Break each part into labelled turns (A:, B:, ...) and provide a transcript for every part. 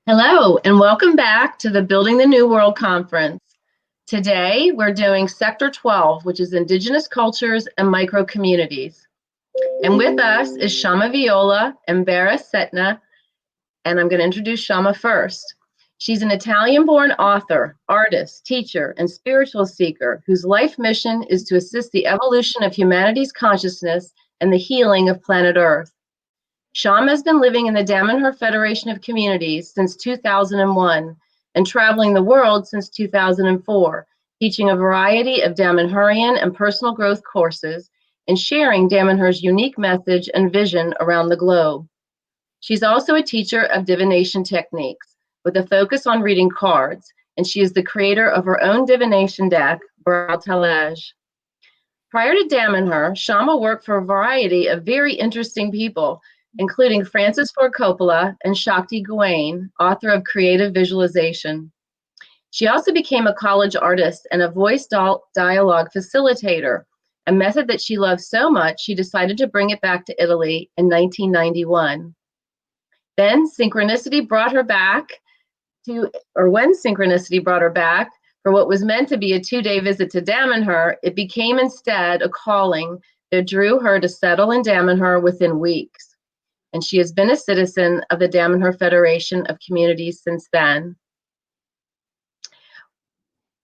A: Hello, and welcome back to the Building the New World Conference. Today, we're doing Sector 12, which is Indigenous Cultures and Micro-Communities. And with us is Shama Viola and Barys Setna, and I'm going to introduce Shama first. She's an Italian-born author, artist, teacher, and spiritual seeker whose life mission is to assist the evolution of humanity's consciousness and the healing of planet Earth. Shama has been living in the Damanhur Federation of Communities since 2001 and traveling the world since 2004, teaching a variety of Damanhurian and personal growth courses and sharing Damanhur's unique message and vision around the globe. She's also a teacher of divination techniques with a focus on reading cards, and she is the creator of her own divination deck, Baral Talaj. Prior to Damanhur, Shama worked for a variety of very interesting people, including Francis Ford Coppola and Shakti Gawain, author of Creative Visualization. She also became a college artist and a voice dialogue facilitator, a method that she loved so much she decided to bring it back to Italy in 1991. When synchronicity brought her back for what was meant to be a 2-day visit to Damanhur, it became instead a calling that drew her to settle in Damanhur within weeks. And she has been a citizen of the Damanhur Federation of Communities since then.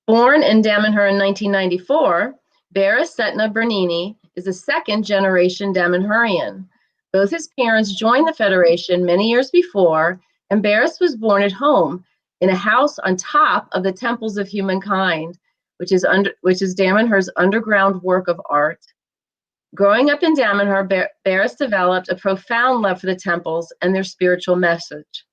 A: Born in Damanhur in 1994, Barys Setna Bernini is a second-generation Damanhurian. Both his parents joined the Federation many years before, and Barys was born at home in a house on top of the Temples of Humankind, which is Damanhur's underground work of art. Growing up in Damanhur, Barys developed a profound love for the temples and their spiritual message.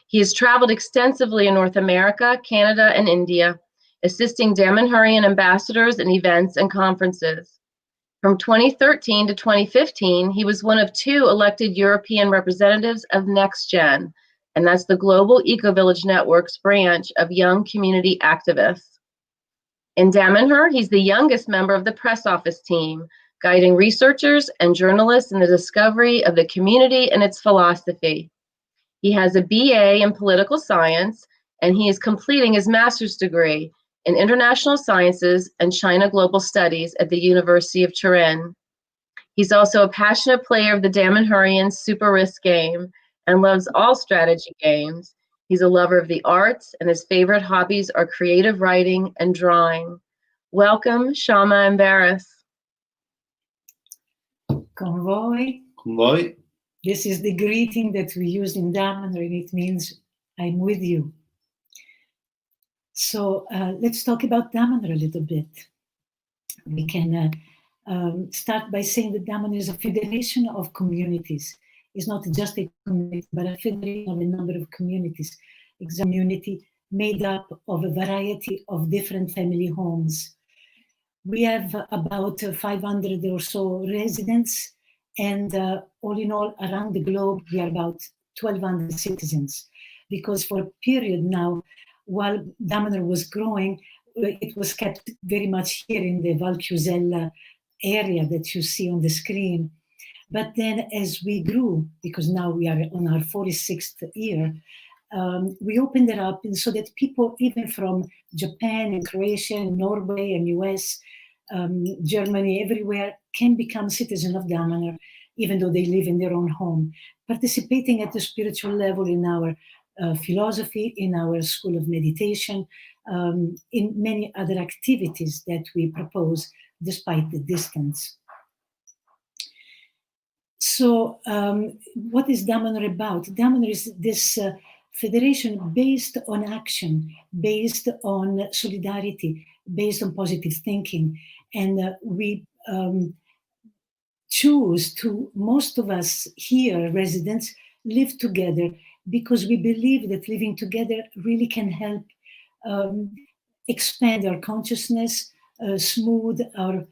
A: He has traveled extensively in North America, Canada, and India, assisting Damanhurian ambassadors in events and conferences. From 2013 to 2015, he was one of 2 elected European representatives of NextGen, and that's the Global Eco-Village Network's branch of young community activists. In Damanhur, he's the youngest member of the press office team, guiding researchers and journalists in the discovery of the community and its philosophy. He has a BA in political science, and he is completing his master's degree in international sciences and China global studies at the University of Turin. He's also a passionate player of the Damanhurian Super Risk game and loves all strategy games. He's a lover of the arts, and his favorite hobbies are creative writing and drawing. Welcome, Shama and Barys.
B: Convoy.
C: Convoy.
B: This is the greeting that we use in Damanhur, and it means I'm with you. So let's talk about Damanhur a little bit. We can start by saying that Damanhur is a federation of communities. It's not just a community, but a federation of a number of communities. It's a community made up of a variety of different family homes. We have about 500 or so residents, and all in all, around the globe, we are about 1,200 citizens. Because for a period now, while Damanhur was growing, it was kept very much here in the Valchiusella area that you see on the screen. But then as we grew, because now we are on our 46th year, we opened it up, and so that people even from Japan and Croatia and Norway and US, Germany, everywhere, can become citizens of Damanhur, even though they live in their own home, participating at the spiritual level in our philosophy, in our school of meditation, in many other activities that we propose despite the distance. So what is Damanhur about? Damanhur is this federation based on action, based on solidarity, based on positive thinking. And we choose to, most of us here, residents, live together because we believe that living together really can help expand our consciousness, smooth our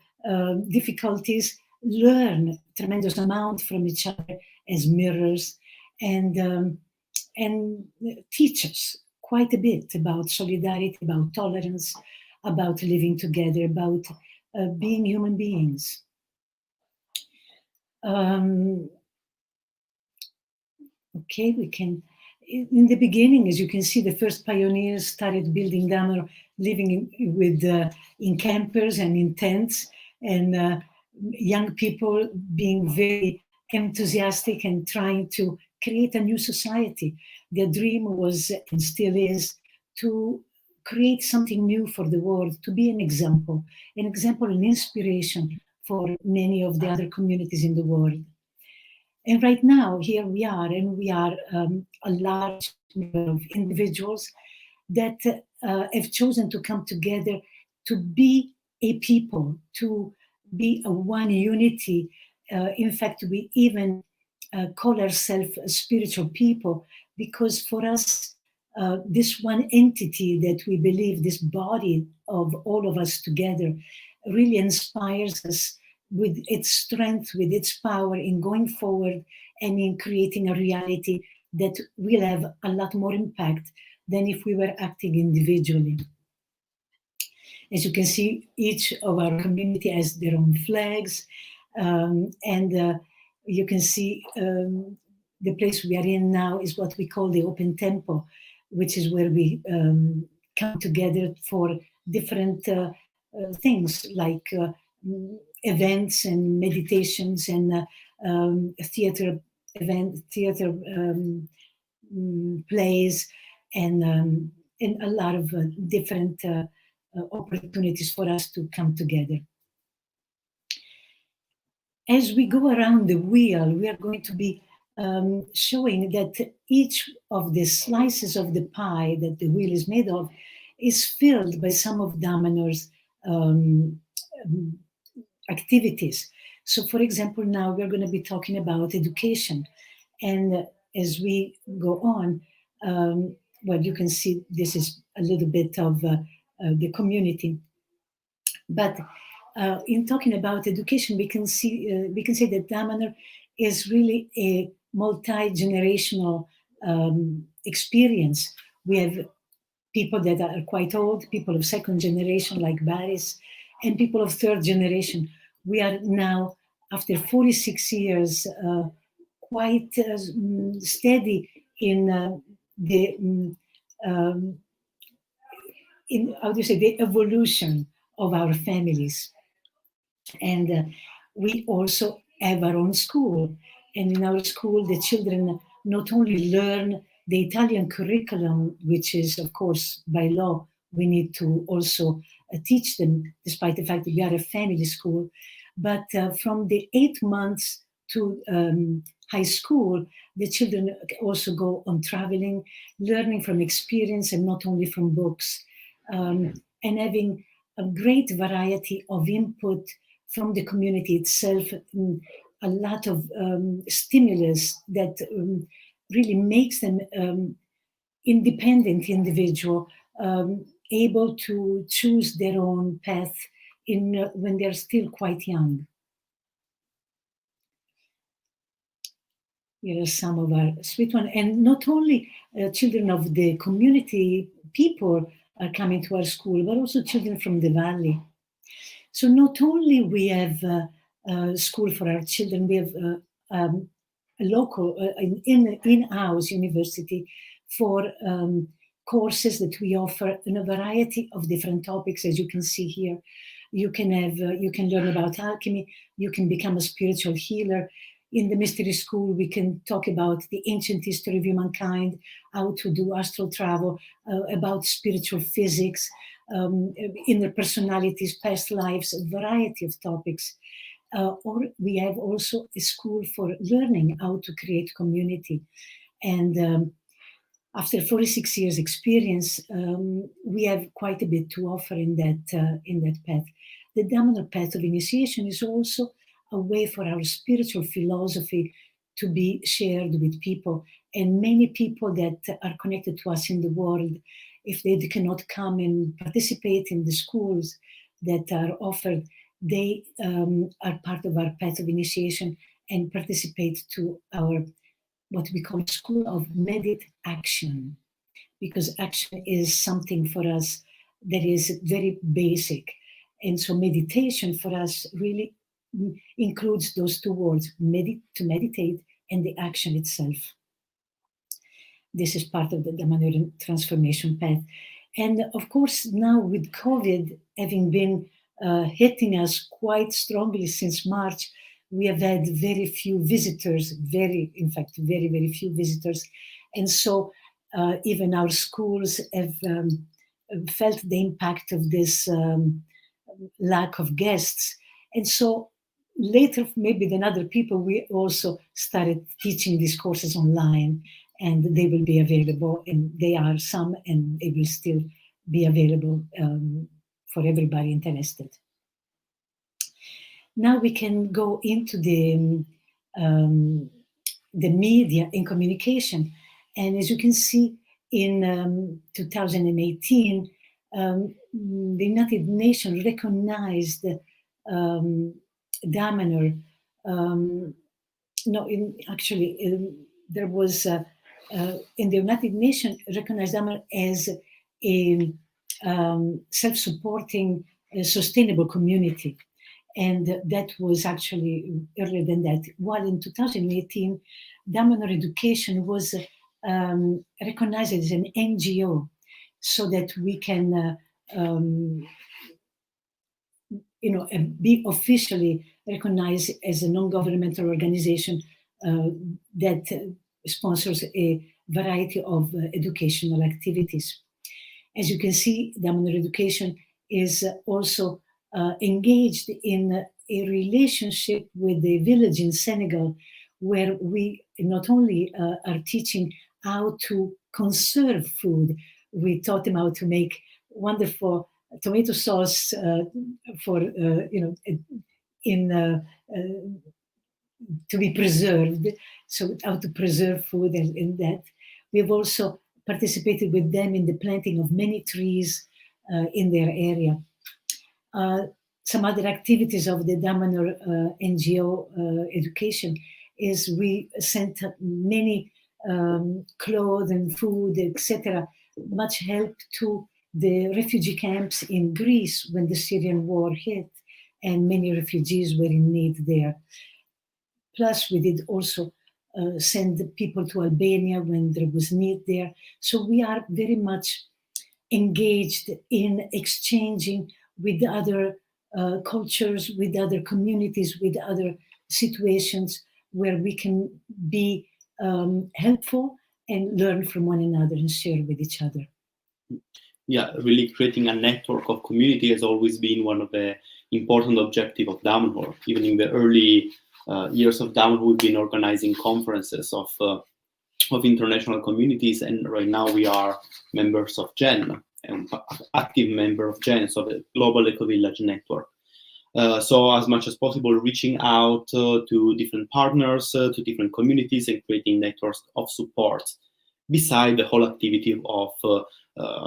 B: difficulties, learn tremendous amount from each other as mirrors, and teach us quite a bit about solidarity, about tolerance, about living together, about being human beings. Okay, we can in the beginning, as you can see, the first pioneers started building Damanhur, living in campers and in tents, and young people being very enthusiastic and trying to create a new society. Their dream was, and still is, to create something new for the world, to be an example, and inspiration for many of the other communities in the world. And right now, here we are, and we are a large number of individuals that have chosen to come together to be a people, to be a one unity. In fact, we even call ourselves a spiritual people, because for us, this one entity that we believe, this body of all of us together, really inspires us with its strength, with its power in going forward and in creating a reality that will have a lot more impact than if we were acting individually. As you can see, each of our community has their own flags, and you can see the place we are in now is what we call the open temple, which is where we come together for different things like events and meditations and theater plays, and a lot of different opportunities for us to come together. As we go around the wheel, we are going to be showing that each of the slices of the pie that the wheel is made of is filled by some of Damanhur's activities. So, for example, now we're going to be talking about education. And as we go on, well, you can see this is a little bit of the community. But in talking about education, we can say that Damanhur is really a multi-generational experience. We have people that are quite old, people of second generation like Barys, and people of third generation. We are now, after 46 years, quite steady in the the evolution of our families. And we also have our own school. And in our school, the children not only learn the Italian curriculum, which is, of course, by law, we need to also teach them, despite the fact that we are a family school. But from the 8 months to high school, the children also go on traveling, learning from experience and not only from books, and having a great variety of input from the community itself, a lot of stimulus that really makes them independent individual, able to choose their own path when they're still quite young. Here are some of our sweet ones. And not only children of the community, people are coming to our school, but also children from the valley. So not only we have school for our children, we have a local, in-house university for courses that we offer in a variety of different topics, as you can see here. You can learn about alchemy, you can become a spiritual healer. In the mystery school, we can talk about the ancient history of humankind, how to do astral travel, about spiritual physics, inner personalities, past lives, a variety of topics. Or we have also a school for learning how to create community. And after 46 years experience, we have quite a bit to offer in that path. The Damanhur path of initiation is also a way for our spiritual philosophy to be shared with people. And many people that are connected to us in the world, if they cannot come and participate in the schools that are offered, they are part of our path of initiation and participate to our, what we call School of Medit Action, because action is something for us that is very basic. And so meditation for us really includes those two words, to meditate, and the action itself. This is part of the Damanhur transformation path. And of course, now with COVID having been hitting us quite strongly since March, we have had very few visitors, in fact, very, very few visitors. And so even our schools have felt the impact of this lack of guests. And so later, maybe than other people, we also started teaching these courses online, and they will be available, and they are some, and they will still be available for everybody interested. Now we can go into the media and communication. And as you can see, in 2018, the United Nations recognized Damanhur. There was in the United Nations recognized Damanhur as a self-supporting, sustainable community. And that was actually earlier than that. While in 2018, Damanhur Education was recognized as an NGO, so that we can be officially recognized as a non-governmental organization that sponsors a variety of educational activities. As you can see, Damanhur Education is also engaged in a relationship with the village in Senegal, where we not only are teaching how to conserve food, we taught them how to make wonderful tomato sauce to be preserved, so how to preserve food and in that. We've also participated with them in the planting of many trees in their area. Some other activities of the Damanhur NGO education is we sent many clothes and food, etc., much help to the refugee camps in Greece when the Syrian war hit, and many refugees were in need there. Plus, we did also send people to Albania when there was need there. So we are very much engaged in exchanging with other cultures, with other communities, with other situations where we can be helpful and learn from one another and share with each other.
C: Yeah, really creating a network of community has always been one of the important objectives of Damanhur. Even in the early years of Damanhur, we've been organizing conferences of international communities, and right now we are members of GEN, an active member of GEN, so the Global Eco-Village Network. So as much as possible, reaching out to different partners, to different communities, and creating networks of support, beside the whole activity of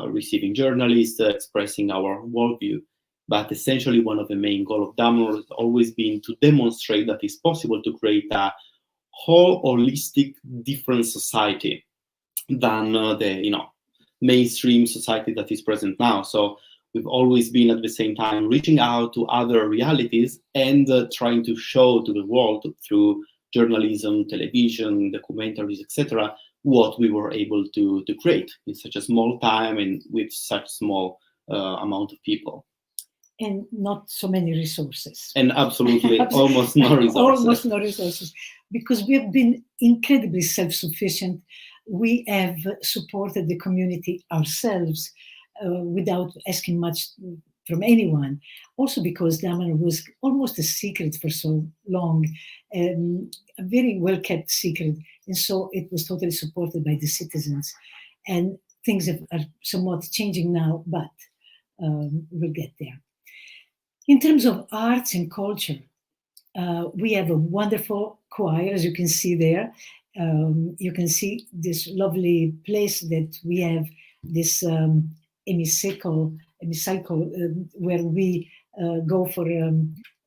C: receiving journalists, expressing our worldview. But essentially, one of the main goals of Damanhur has always been to demonstrate that it's possible to create a whole holistic, different society than the mainstream society that is present now. So we've always been at the same time reaching out to other realities and trying to show to the world through journalism, television, documentaries, etc., what we were able to create in such a small time and with such small amount of people.
B: And not so many resources.
C: And absolutely almost no resources.
B: Almost no resources. Because we have been incredibly self-sufficient. We have supported the community ourselves without asking much from anyone. Also because Damanhur was almost a secret for so long, a very well-kept secret. And so it was totally supported by the citizens. And things are somewhat changing now, but we'll get there. In terms of arts and culture, we have a wonderful choir, as you can see there. You can see this lovely place that we have, this hemicycle where we go for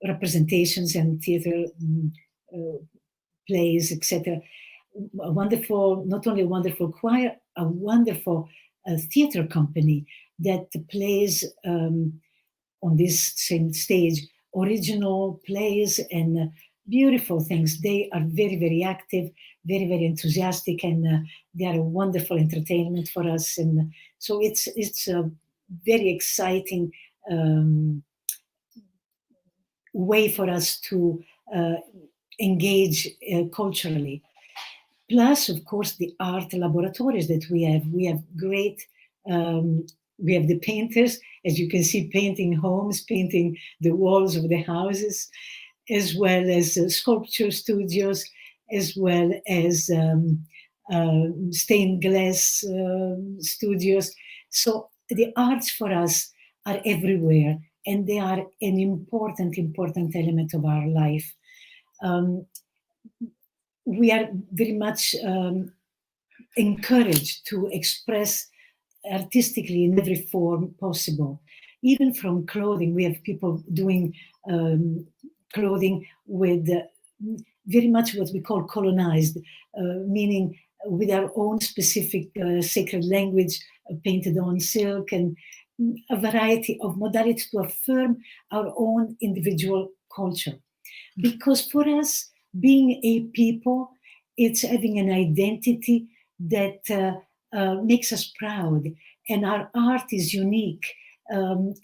B: representations and theater plays, etc. A wonderful, not only a wonderful choir, a wonderful theater company that plays on this same stage original plays and beautiful things. They are very, very active, very, very enthusiastic, and they are a wonderful entertainment for us. And so it's a very exciting way for us to engage culturally. Plus, of course, the art laboratories that we have. We have great, we have the painters, as you can see, painting homes, painting the walls of the houses, as well as sculpture studios, as well as stained glass studios. So the arts for us are everywhere, and they are an important element of our life. We are very much encouraged to express artistically in every form possible. Even from clothing, we have people doing clothing with very much what we call colonized, meaning with our own specific sacred language painted on silk, and a variety of modalities to affirm our own individual culture. Because for us, being a people, it's having an identity that makes us proud, and our art is unique. And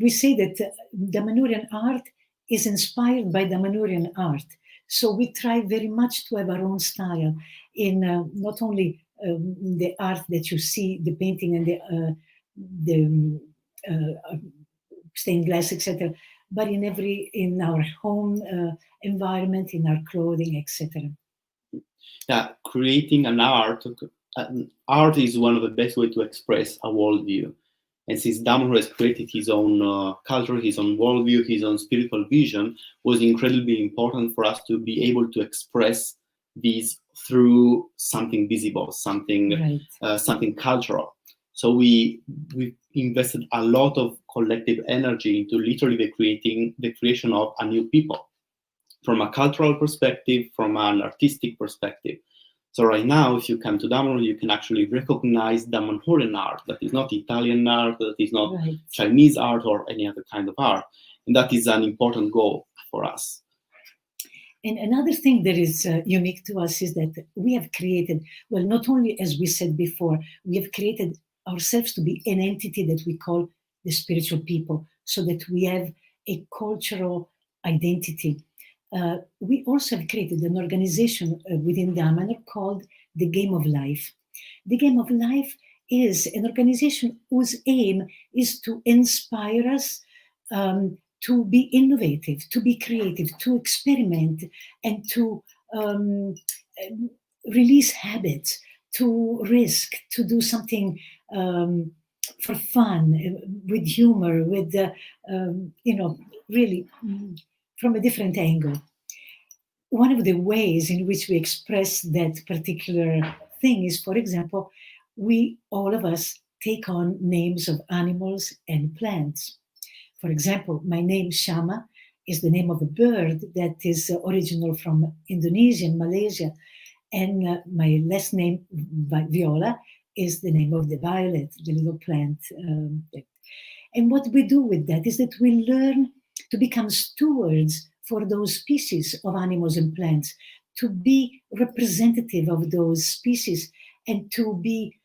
B: we say that Damanhurian art is inspired by Damanhurian art. So we try very much to have our own style in not only the art that you see, the painting and the stained glass, etc., but in our home environment, in our clothing, etc.
C: Yeah, creating an art is one of the best ways to express a worldview. And since Damanhur has created his own culture, his own worldview, his own spiritual vision, was incredibly important for us to be able to express these through something visible, something something cultural. So we invested a lot of collective energy into literally the creation of a new people, from a cultural perspective, from an artistic perspective. So right now, if you come to Damanhur, you can actually recognize Damanhurian art. That is not Italian art, that is not Chinese art or any other kind of art. And that is an important goal for us.
B: And another thing that is unique to us is that we have created, well, not only, as we said before, we have created ourselves to be an entity that we call the spiritual people, so that we have a cultural identity. We also have created an organization within Damanhur called the Game of Life. The Game of Life is an organization whose aim is to inspire us to be innovative, to be creative, to experiment, and to release habits, to risk, to do something for fun, with humor, with, really from a different angle. One of the ways in which we express that particular thing is, for example, all of us take on names of animals and plants. For example, my name Shama is the name of a bird that is original from Indonesia and Malaysia. And my last name, Viola, is the name of the violet, the little plant. And what we do with that is that we learn to become stewards for those species of animals and plants, to be representative of those species, and to be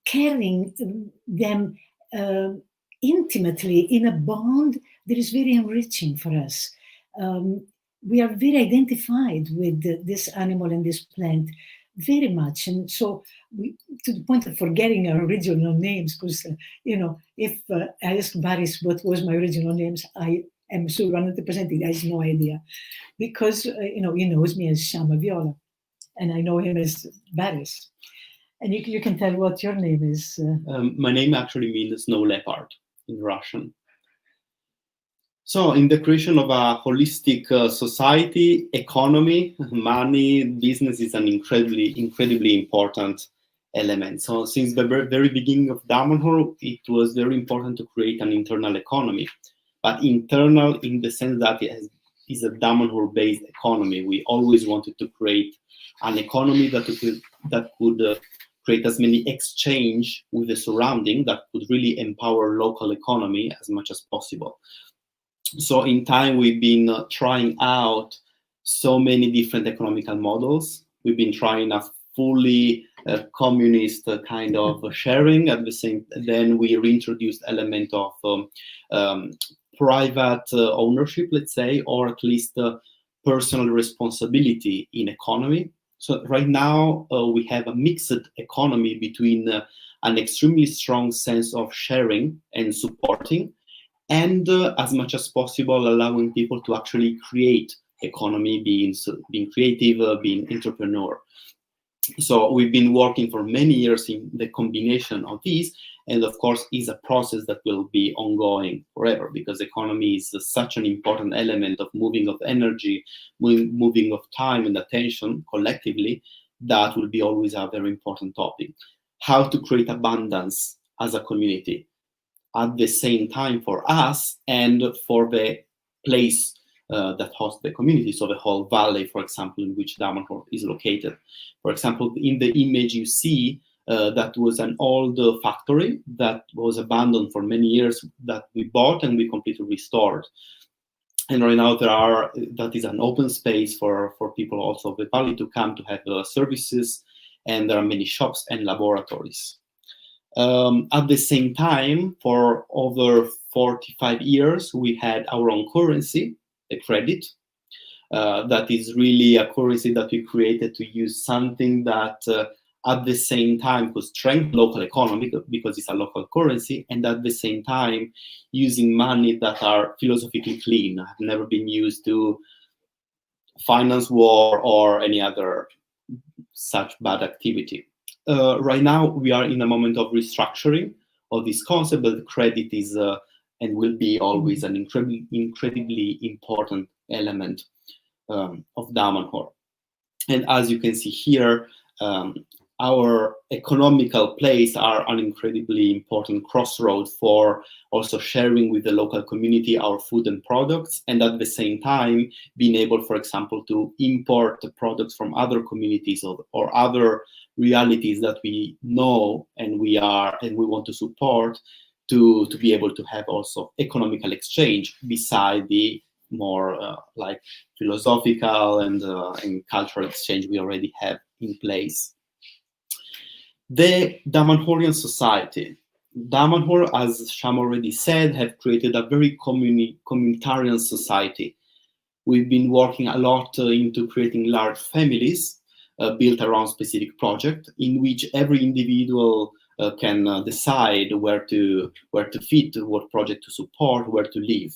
B: carrying them intimately in a bond that is very enriching for us. We are very identified with this animal and this plant very much. And so to the point of forgetting our original names, because, if I ask Barys what was my original names, I am sure 100% he has no idea. Because, he knows me as Shama Viola, and I know him as Barys. And you can tell what your name is.
C: My name actually means snow leopard in Russian. So in the creation of a holistic society, economy, money, business is an incredibly important element. So since the very beginning of Damanhur, it was very important to create an internal economy, but internal in the sense that it is a Damanhur-based economy. We always wanted to create an economy that could create as many exchange with the surrounding that could really empower local economy as much as possible. So in time, we've been trying out so many different economical models. We've been trying a fully communist kind of sharing. At the same, then we reintroduced element of private ownership, let's say, or at least personal responsibility in economy. So right now we have a mixed economy between an extremely strong sense of sharing and supporting, and as much as possible allowing people to actually create economy, being creative, being entrepreneur. So we've been working for many years in the combination of these, and of course is a process that will be ongoing forever, because economy is such an important element of moving of energy, moving of time and attention collectively. That will be always a very important topic. How to create abundance as a community at the same time for us and for the place that hosts the community, so the whole valley, for example, in which Damanhur is located. For example, in the image you see, that was an old factory that was abandoned for many years, that we bought and we completely restored. And right now that is an open space for people also of the valley to come to have services, and there are many shops and laboratories. At the same time, for over 45 years, we had our own currency, the credit. That is really a currency that we created to use something that at the same time could strengthen local economy, because it's a local currency, and at the same time using money that are philosophically clean, have never been used to finance war or any other such bad activity. Right now, we are in a moment of restructuring of this concept, but credit is and will be always an incredibly important element of Damanhur. And as you can see here, our economical place are an incredibly important crossroad for also sharing with the local community our food and products, and at the same time being able, for example, to import the products from other communities or other realities that we know and we want to support, to be able to have also economical exchange beside the more like philosophical and cultural exchange we already have in place. The Damanhurian society. Damanhur, as Shama already said, have created a very communitarian society. We've been working a lot into creating large families built around specific project, in which every individual can decide where to fit, what project to support, where to live.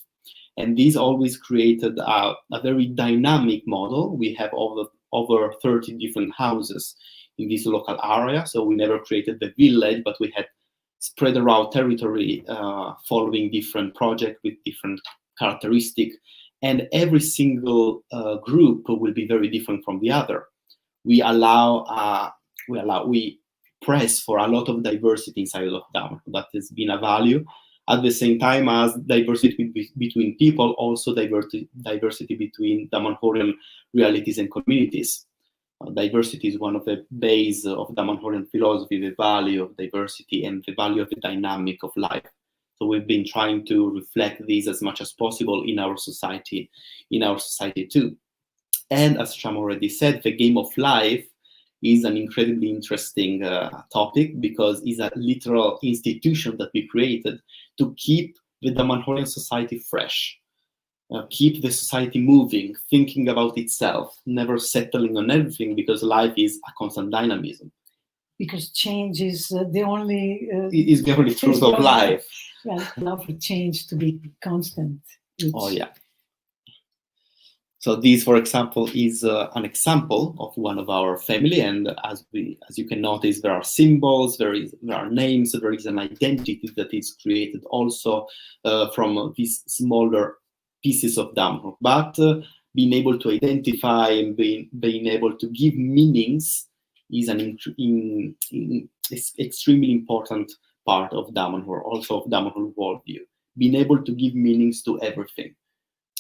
C: And this always created a very dynamic model. We have over 30 different houses in this local area. So we never created the village, but we had spread around territory following different projects with different characteristics. And every single group will be very different from the other. We press for a lot of diversity inside of Damanhur. That has been a value. At the same time as diversity between people, also diversity between Damanhurian realities and communities. Diversity is one of the base of Damanhurian philosophy, the value of diversity and the value of the dynamic of life. So we've been trying to reflect these as much as possible in our society too. And as Shama already said, the game of life is an incredibly interesting topic, because it's a literal institution that we created to keep the Damanhurian society fresh. Keep the society moving, thinking about itself, never settling on everything, because life is a constant dynamism.
B: Because change is the only...
C: is the only truth of life.
B: Right, allow for change to be constant.
C: Oh, yeah. So this, for example, is an example of one of our family, and as you can notice, there are symbols, there are names, there is an identity that is created also from these smaller pieces of Damanhur. But being able to identify and being able to give meanings is an extremely important part of Damanhur, also of Damanhur worldview. Being able to give meanings to everything,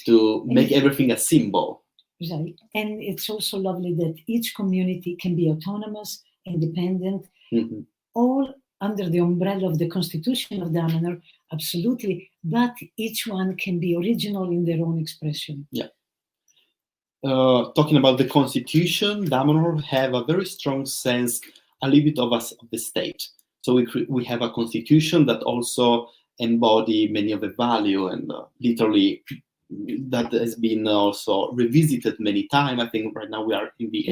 C: to make everything a symbol.
B: Right. And it's also lovely that each community can be autonomous, independent.
C: Mm-hmm.
B: All under the umbrella of the Constitution of Damanhur, absolutely, but each one can be original in their own expression.
C: Yeah. Talking about the Constitution, Damanhur have a very strong sense, a little bit of us of the state. So we have a Constitution that also embody many of the value, and literally that has been also revisited many times. I think right now we are in the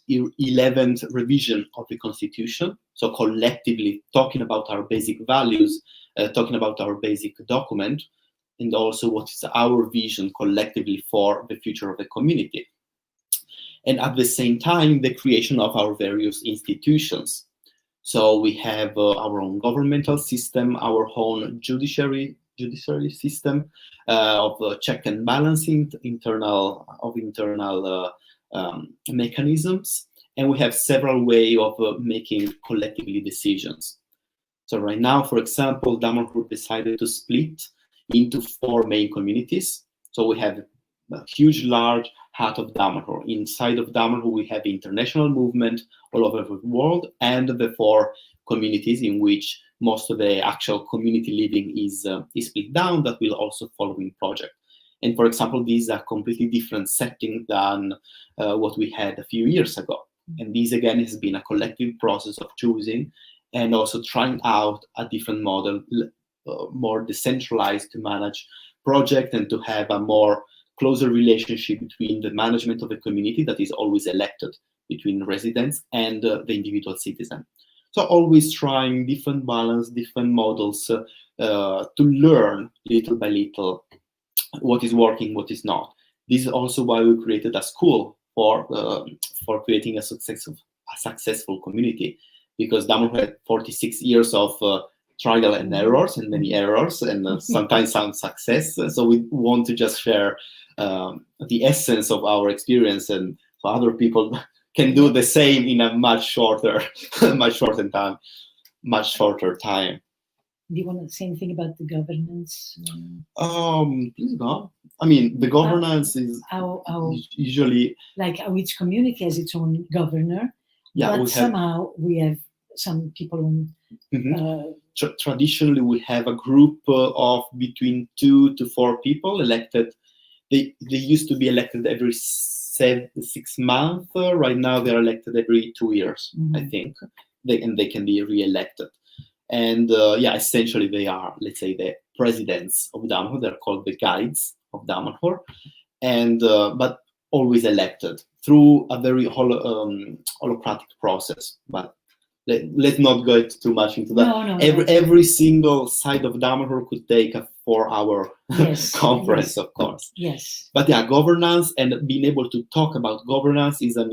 C: 11th revision of the Constitution. So collectively talking about our basic values, talking about our basic document, and also what is our vision collectively for the future of the community. And at the same time, the creation of our various institutions. So we have our own governmental system, our own judiciary system of check and balancing, internal mechanisms, and we have several ways of making collectively decisions. So right now, for example, Damanhur decided to split into 4 main communities. So we have a huge, large heart of Damanhur. Inside of Damanhur, we have the international movement all over the world, and the 4 communities in which most of the actual community living is split down, that will also follow in project. And for example, these are completely different setting than what we had a few years ago. And this again has been a collective process of choosing and also trying out a different model, more decentralized, to manage project and to have a more closer relationship between the management of the community that is always elected between residents and the individual citizen. So always trying different balance, different models to learn little by little what is working, what is not. This is also why we created a school for creating a successful community, because Damanhur had 46 years of trial and errors, and many errors, and sometimes some success. So we want to just share the essence of our experience, and so other people can do the same in a much shorter time.
B: Do you want to say anything about the governance?
C: Please go. I mean, the governance is usually
B: like each community has its own governor.
C: Yeah,
B: but somehow we have some people who.
C: Traditionally, we have a group of between 2 to 4 people elected. They used to be elected every 6 months. Right now, they're elected every 2 years, I think. They can be re-elected. And essentially, they are, let's say, the presidents of Damanhur. They're called the guides of Damanhur, and but always elected through a very holocratic process. But let's not go too much into that.
B: No,
C: every single side of Damanhur could take a 4-hour conference, of course.
B: Yes.
C: But yeah, governance and being able to talk about governance is a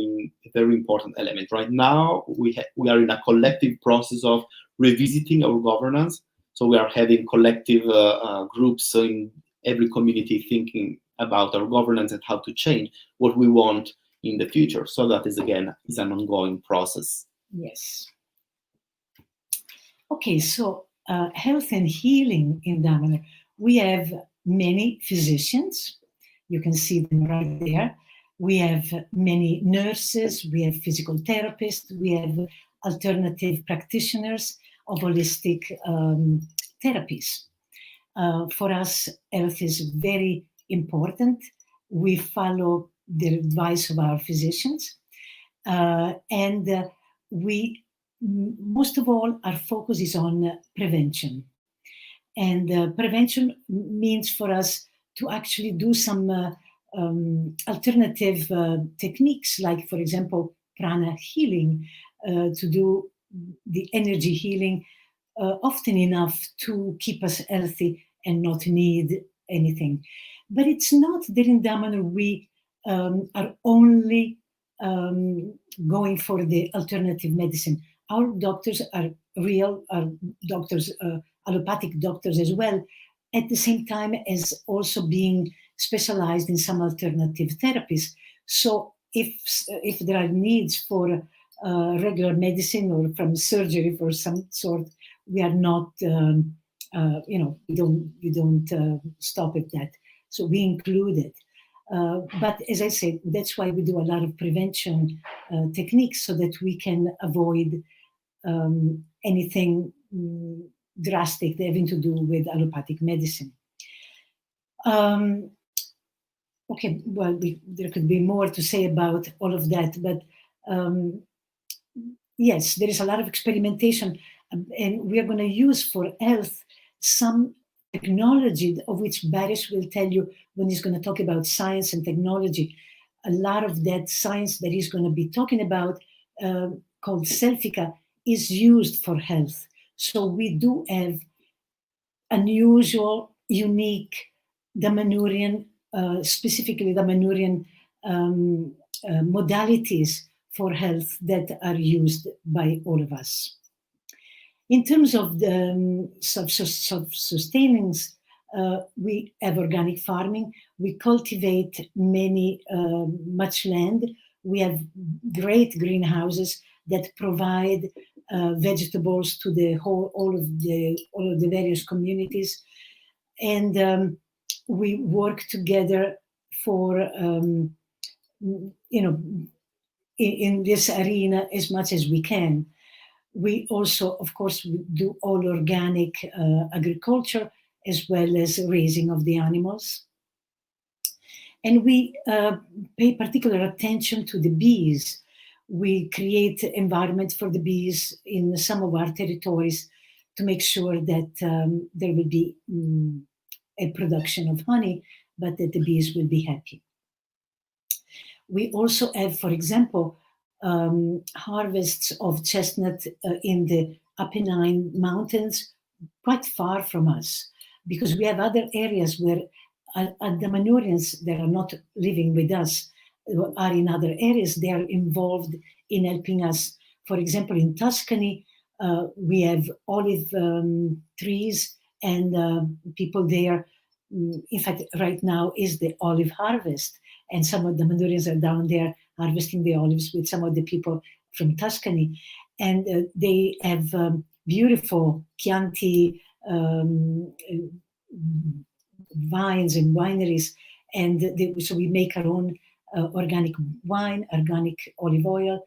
C: very important element. Right now, we are in a collective process of revisiting our governance. So we are having collective groups in every community thinking about our governance and how to change what we want in the future. So that is, again, is an ongoing process.
B: Yes. Okay, so health and healing in Damanhur. We have many physicians. You can see them right there. We have many nurses. We have physical therapists. We have alternative practitioners of holistic therapies. For us, health is very important. We follow the advice of our physicians. And we, most of all, our focus is on prevention. And prevention means for us to actually do some alternative techniques, like, for example, prana healing, to do the energy healing often enough to keep us healthy and not need anything. But it's not that in Damanhur we are only going for the alternative medicine. Our doctors are doctors, allopathic doctors as well, at the same time as also being specialized in some alternative therapies. So if there are needs for regular medicine or from surgery for some sort, we are not, we don't stop at that. So we include it. But as I said, that's why we do a lot of prevention techniques, so that we can avoid anything drastic having to do with allopathic medicine. Okay, well, there could be more to say about all of that, but yes, there is a lot of experimentation, and we are going to use for health some technology of which Barys will tell you when he's going to talk about science and technology. A lot of that science that he's going to be talking about, called Selfica, is used for health. So we do have unusual, unique Damanhurian, specifically Damanhurian modalities for health that are used by all of us. In terms of the self-sustainings, we have organic farming. We cultivate much land. We have great greenhouses that provide vegetables to all of the various communities, and we work together for in this arena as much as we can. We also, of course, do all organic agriculture as well as raising of the animals. And we pay particular attention to the bees. We create environment for the bees in some of our territories to make sure that there will be a production of honey, but that the bees will be happy. We also have, for example, harvests of chestnut in the Apennine Mountains, quite far from us, because we have other areas where Damanhurians that are not living with us are in other areas. They are involved in helping us. For example, in Tuscany, we have olive trees, and people there. In fact, right now is the olive harvest, and some of the Damanhurians are down there harvesting the olives with some of the people from Tuscany, and they have beautiful Chianti vines and wineries, and so we make our own organic wine, organic olive oil,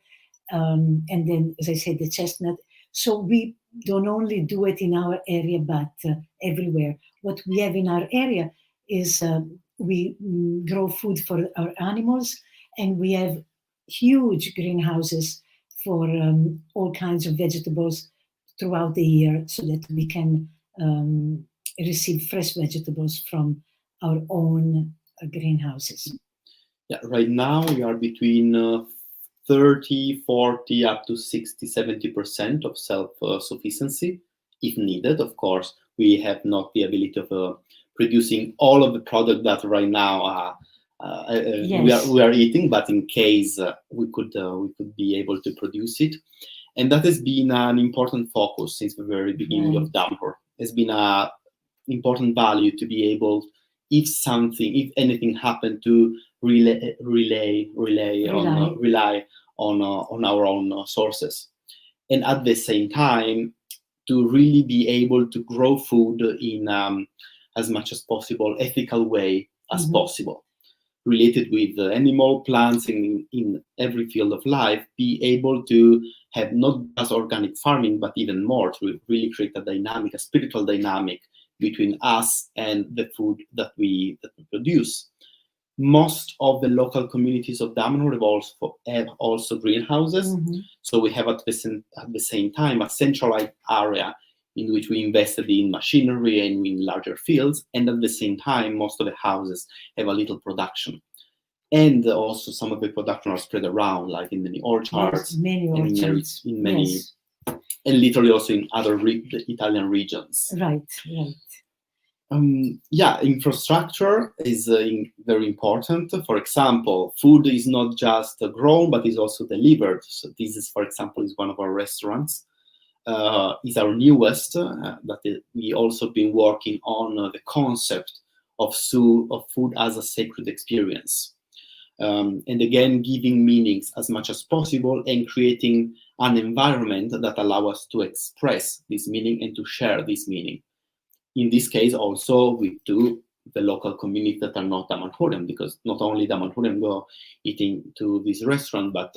B: and then, as I said, the chestnut. So we don't only do it in our area, but everywhere. What we have in our area is we grow food for our animals, and we have huge greenhouses for all kinds of vegetables throughout the year, so that we can receive fresh vegetables from our own greenhouses.
C: Yeah, right now we are between 30, 40, up to 60, 70% of self-sufficiency, if needed. Of course, we have not the ability of producing all of the product that right now
B: yes.
C: we are eating, but in case we could be able to produce it. And that has been an important focus since the very beginning of Damanhur. It's been an important value to be able, if anything happened, to rely on our own sources, and at the same time to really be able to grow food in as much as possible ethical way as possible, related with animal, plants, in every field of life, be able to have not just organic farming, but even more, to really create a spiritual dynamic between us and the food that we produce. Most of the local communities of Damanhur have also greenhouses. So we have at the same time a centralized area in which we invested in machinery and in larger fields, and at the same time most of the houses have a little production. And also some of the production are spread around, like in many orchards, and literally also in other Italian regions.
B: Right.
C: Infrastructure is very important. For example, food is not just grown, but is also delivered. So this is, for example, is one of our restaurants. Is our newest, that we also been working on the concept of food as a sacred experience. And again, giving meanings as much as possible and creating an environment that allows us to express this meaning and to share this meaning. In this case, also with the local community that are not Damanhurian, because not only Damanhurian go eating to this restaurant, but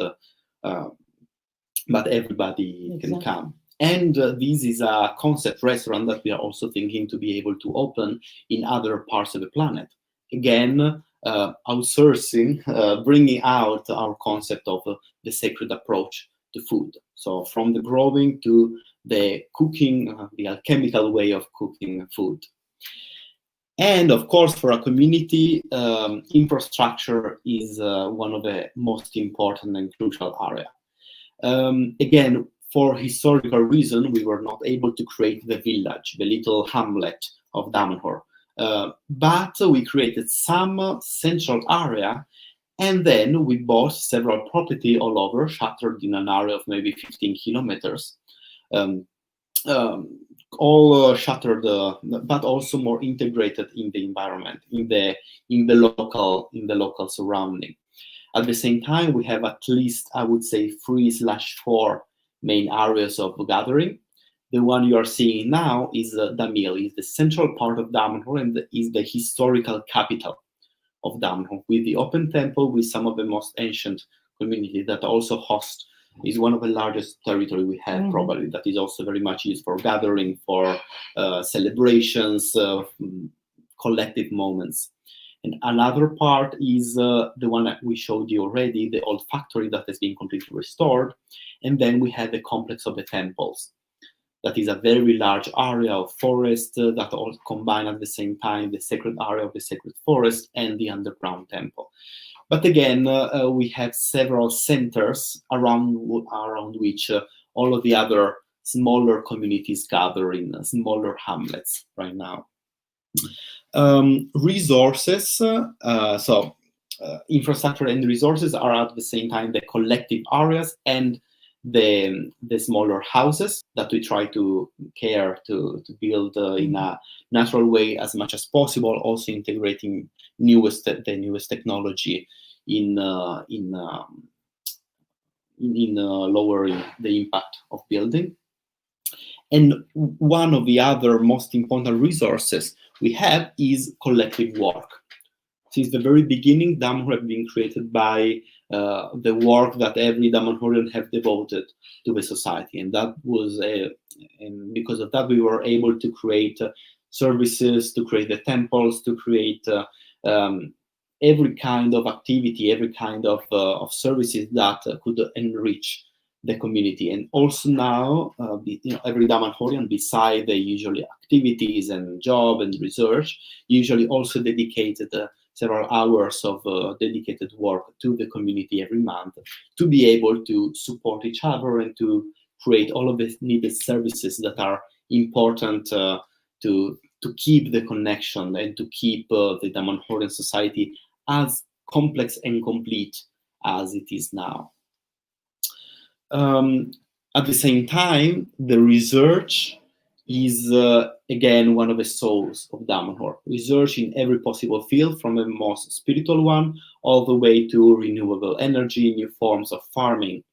C: but everybody
B: Exactly.
C: can come. And this is a concept restaurant that we are also thinking to be able to open in other parts of the planet. Again, outsourcing, bringing out our concept of the sacred approach to food. So from the growing to the cooking, the alchemical way of cooking food. And of course, for a community, infrastructure is one of the most important and crucial areas. Again, for historical reason, we were not able to create the village, the little hamlet of Damanhur. But we created some central area, and then we bought several property all over, shattered in an area of maybe 15 kilometers. All shattered, but also more integrated in the environment, in the local surrounding. At the same time, we have at least, I would say, 3/4 main areas of gathering. The one you are seeing now is Damil, is the central part of Damanhur and is the historical capital of Damanhur, with the open temple, with some of the most ancient community that also host, is one of the largest territory we have, probably, that is also very much used for gathering, for celebrations, collective moments. And another part is the one that we showed you already, the old factory that has been completely restored. And then we have the complex of the temples. That is a very large area of forest that all combine at the same time the sacred area of the sacred forest and the underground temple. But again, we have several centers around which all of the other smaller communities gather in smaller hamlets right now. Resources, infrastructure and resources are at the same time the collective areas and the smaller houses that we try to care to build in a natural way as much as possible, also integrating the newest technology in lowering the impact of building. And one of the other most important resources we have is collective work. Since the very beginning, Damanhur have been created by the work that every Damanhurian have devoted to the society, and that was and because of that we were able to create services, to create the temples, to create every kind of activity, every kind of services that could enrich the community. And also now, every Damanhurian, beside the usual activities and job and research, usually also dedicated several hours of dedicated work to the community every month to be able to support each other and to create all of the needed services that are important to keep the connection and to keep the Damanhurian society as complex and complete as it is now. At the same time, the research is again one of the souls of Damanhur. Research in every possible field, from the most spiritual one all the way to renewable energy, new forms of farming.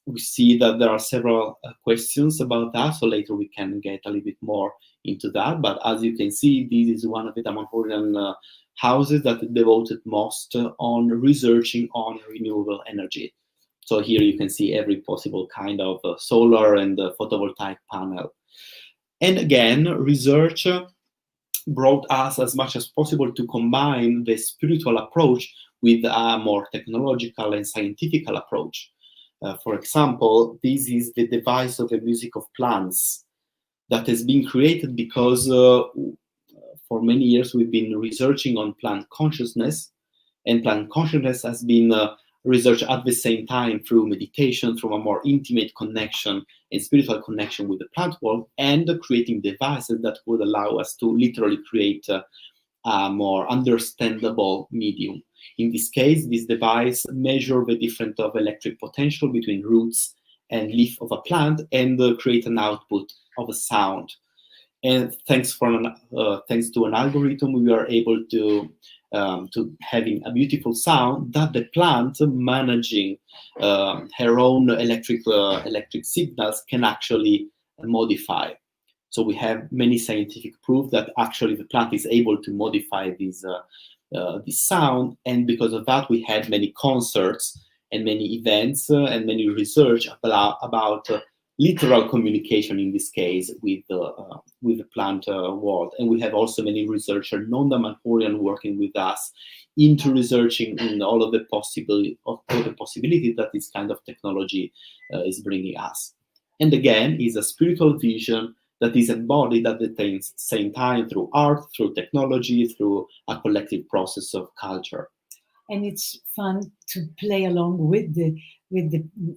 C: We see that there are several questions about that, so later we can get a little bit more into that. But as you can see, this is one of the Damanhurian houses that devoted most on researching on renewable energy. So here you can see every possible kind of solar and photovoltaic panel. And again, research brought us as much as possible to combine the spiritual approach with a more technological and scientific approach. For example, this is the device of the music of plants that has been created because for many years we've been researching on plant consciousness, and plant consciousness has been researched at the same time through meditation, through a more intimate connection and spiritual connection with the plant world, and creating devices that would allow us to literally create a more understandable medium. In this case, this device measures the difference of electric potential between roots and leaf of a plant and create an output of a sound. And thanks to an algorithm, we are able to having a beautiful sound that the plant, managing her own electric signals, can actually modify. So we have many scientific proof that actually the plant is able to modify this sound, and because of that we had many concerts and many events and many research about literal communication in this case with the plant world. And we have also many researchers, non-Damanhurian, working with us into researching in all of the possibility that this kind of technology is bringing us. And again, is a spiritual vision that is embodied at the same time through art, through technology, through a collective process of culture.
B: And it's fun to play along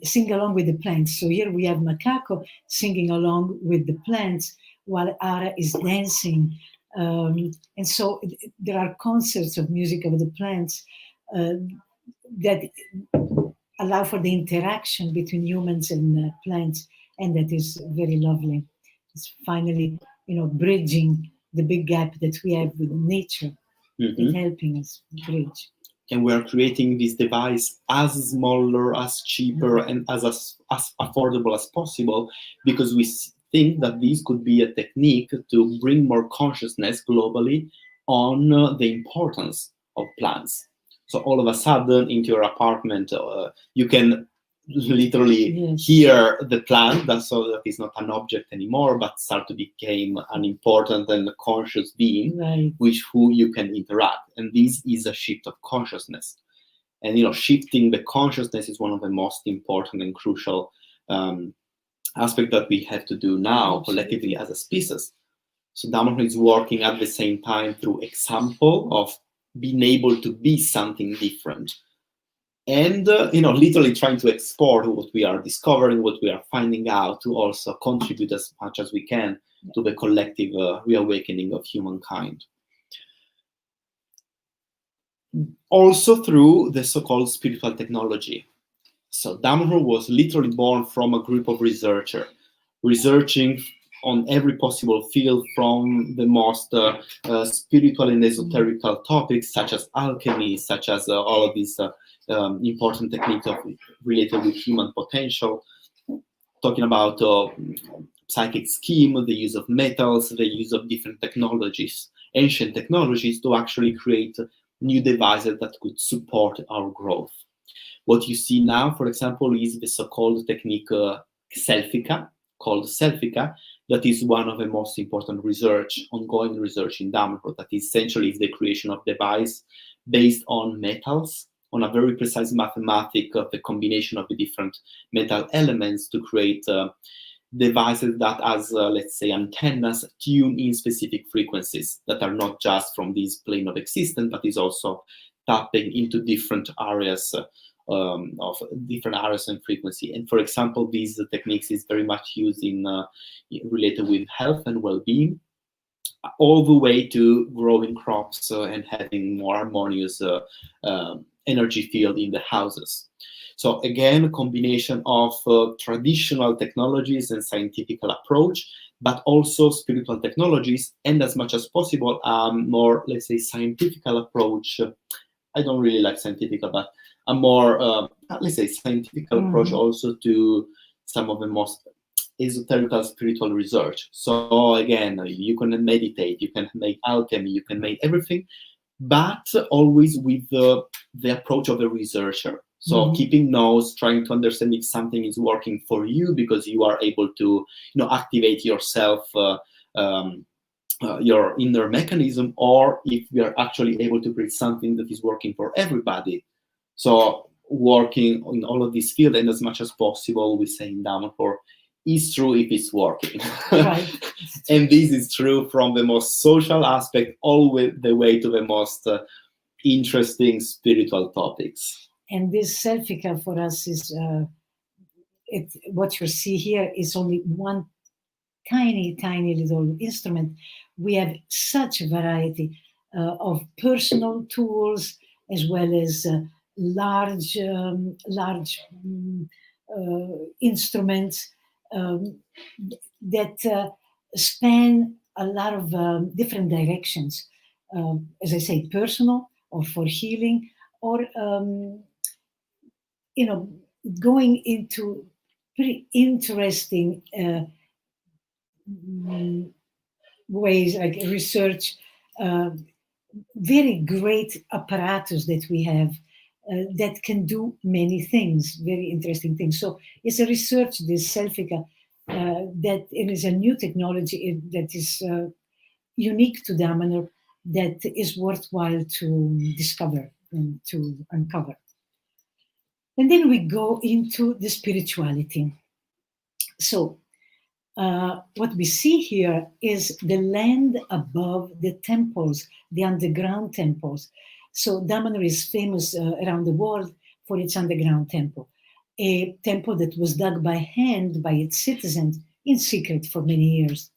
B: sing along with the plants. So here we have Macaco singing along with the plants while Ara is dancing. And so there are concerts of music of the plants that allow for the interaction between humans and plants, and that is very lovely. It's finally, bridging the big gap that we have with nature. It's helping us bridge.
C: And we are creating this device as smaller, as cheaper, and as affordable as possible, because we think that this could be a technique to bring more consciousness globally on the importance of plants. So all of a sudden, into your apartment, you can literally hear the plant, so that it's not an object anymore, but start to become an important and conscious being with who you can interact. And this is a shift of consciousness. And shifting the consciousness is one of the most important and crucial aspects that we have to do now collectively as a species. So Damanhur is working at the same time through example of being able to be something different. And literally trying to export what we are discovering, what we are finding out, to also contribute as much as we can to the collective reawakening of humankind. Also through the so-called spiritual technology. So Damanhur was literally born from a group of researchers, researching on every possible field, from the most spiritual and esoterical topics, such as alchemy, such as all of these important techniques related with human potential, talking about psychic scheme, the use of metals, the use of different technologies, ancient technologies, to actually create new devices that could support our growth. What you see now, for example, is the so-called technique selfica, that is one of the most important ongoing research in Damanhur, that essentially is the creation of device based on metals, on a very precise mathematics of the combination of the different metal elements to create devices that, as let's say, antennas, tune in specific frequencies that are not just from this plane of existence, but is also tapping into different areas and frequency. And for example, these techniques is very much used in related with health and well-being, all the way to growing crops and having more harmonious energy field in the houses. So again, a combination of traditional technologies and scientific approach, but also spiritual technologies, and as much as possible, more, let's say, scientific approach. I don't really like scientific, but a more, let's say, scientific approach also to some of the most esoteric spiritual research. So again, you can meditate, you can make alchemy, you can make everything, but always with the approach of the researcher. So keeping notes, trying to understand if something is working for you, because you are able to, activate yourself, your inner mechanism, or if we are actually able to create something that is working for everybody. So working in all of these fields, and as much as possible, we say in Damanhur, is true if it's working.
B: Right.
C: And this is true from the most social aspect all the way to the most interesting spiritual topics.
B: And this selfica for us is, what you see here is only one tiny, tiny little instrument. We have such a variety of personal tools, as well as large instruments that span a lot of different directions. As I say, personal, or for healing, or going into pretty interesting ways, like research, very great apparatus that we have that can do many things, very interesting things. So it's a research, this Selfica, that it is a new technology that is unique to Damanhur, that is worthwhile to discover and to uncover. And then we go into the spirituality. So what we see here is the land above the temples, the underground temples. So Damanhur is famous around the world for its underground temple, a temple that was dug by hand by its citizens in secret for many years.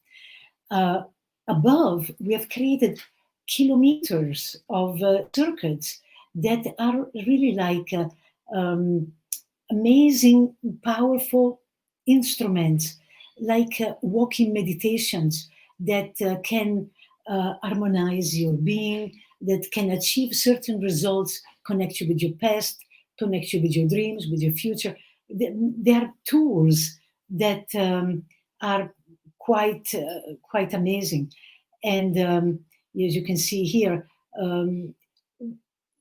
B: Above, we have created kilometers of circuits that are really like amazing, powerful instruments, like walking meditations that can harmonize your being, that can achieve certain results, connect you with your past, connect you with your dreams, with your future. They are tools that are quite amazing. And as you can see here,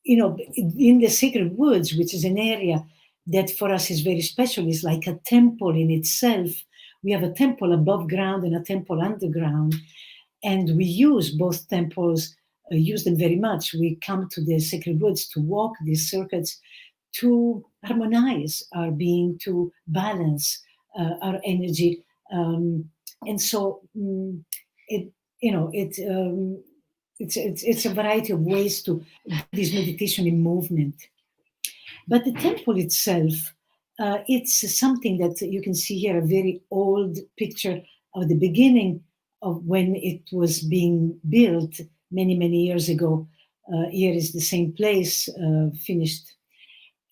B: you know, in the sacred woods, which is an area that for us is very special, is like a temple in itself. We have a temple above ground and a temple underground, and we use both temples, use them very much. We come to the sacred woods to walk these circuits, to harmonize our being, to balance our energy, and so it's a variety of ways to do this meditation in movement. But the temple itself, it's something that you can see here, a very old picture of the beginning of when it was being built many, many years ago. Here is the same place, finished.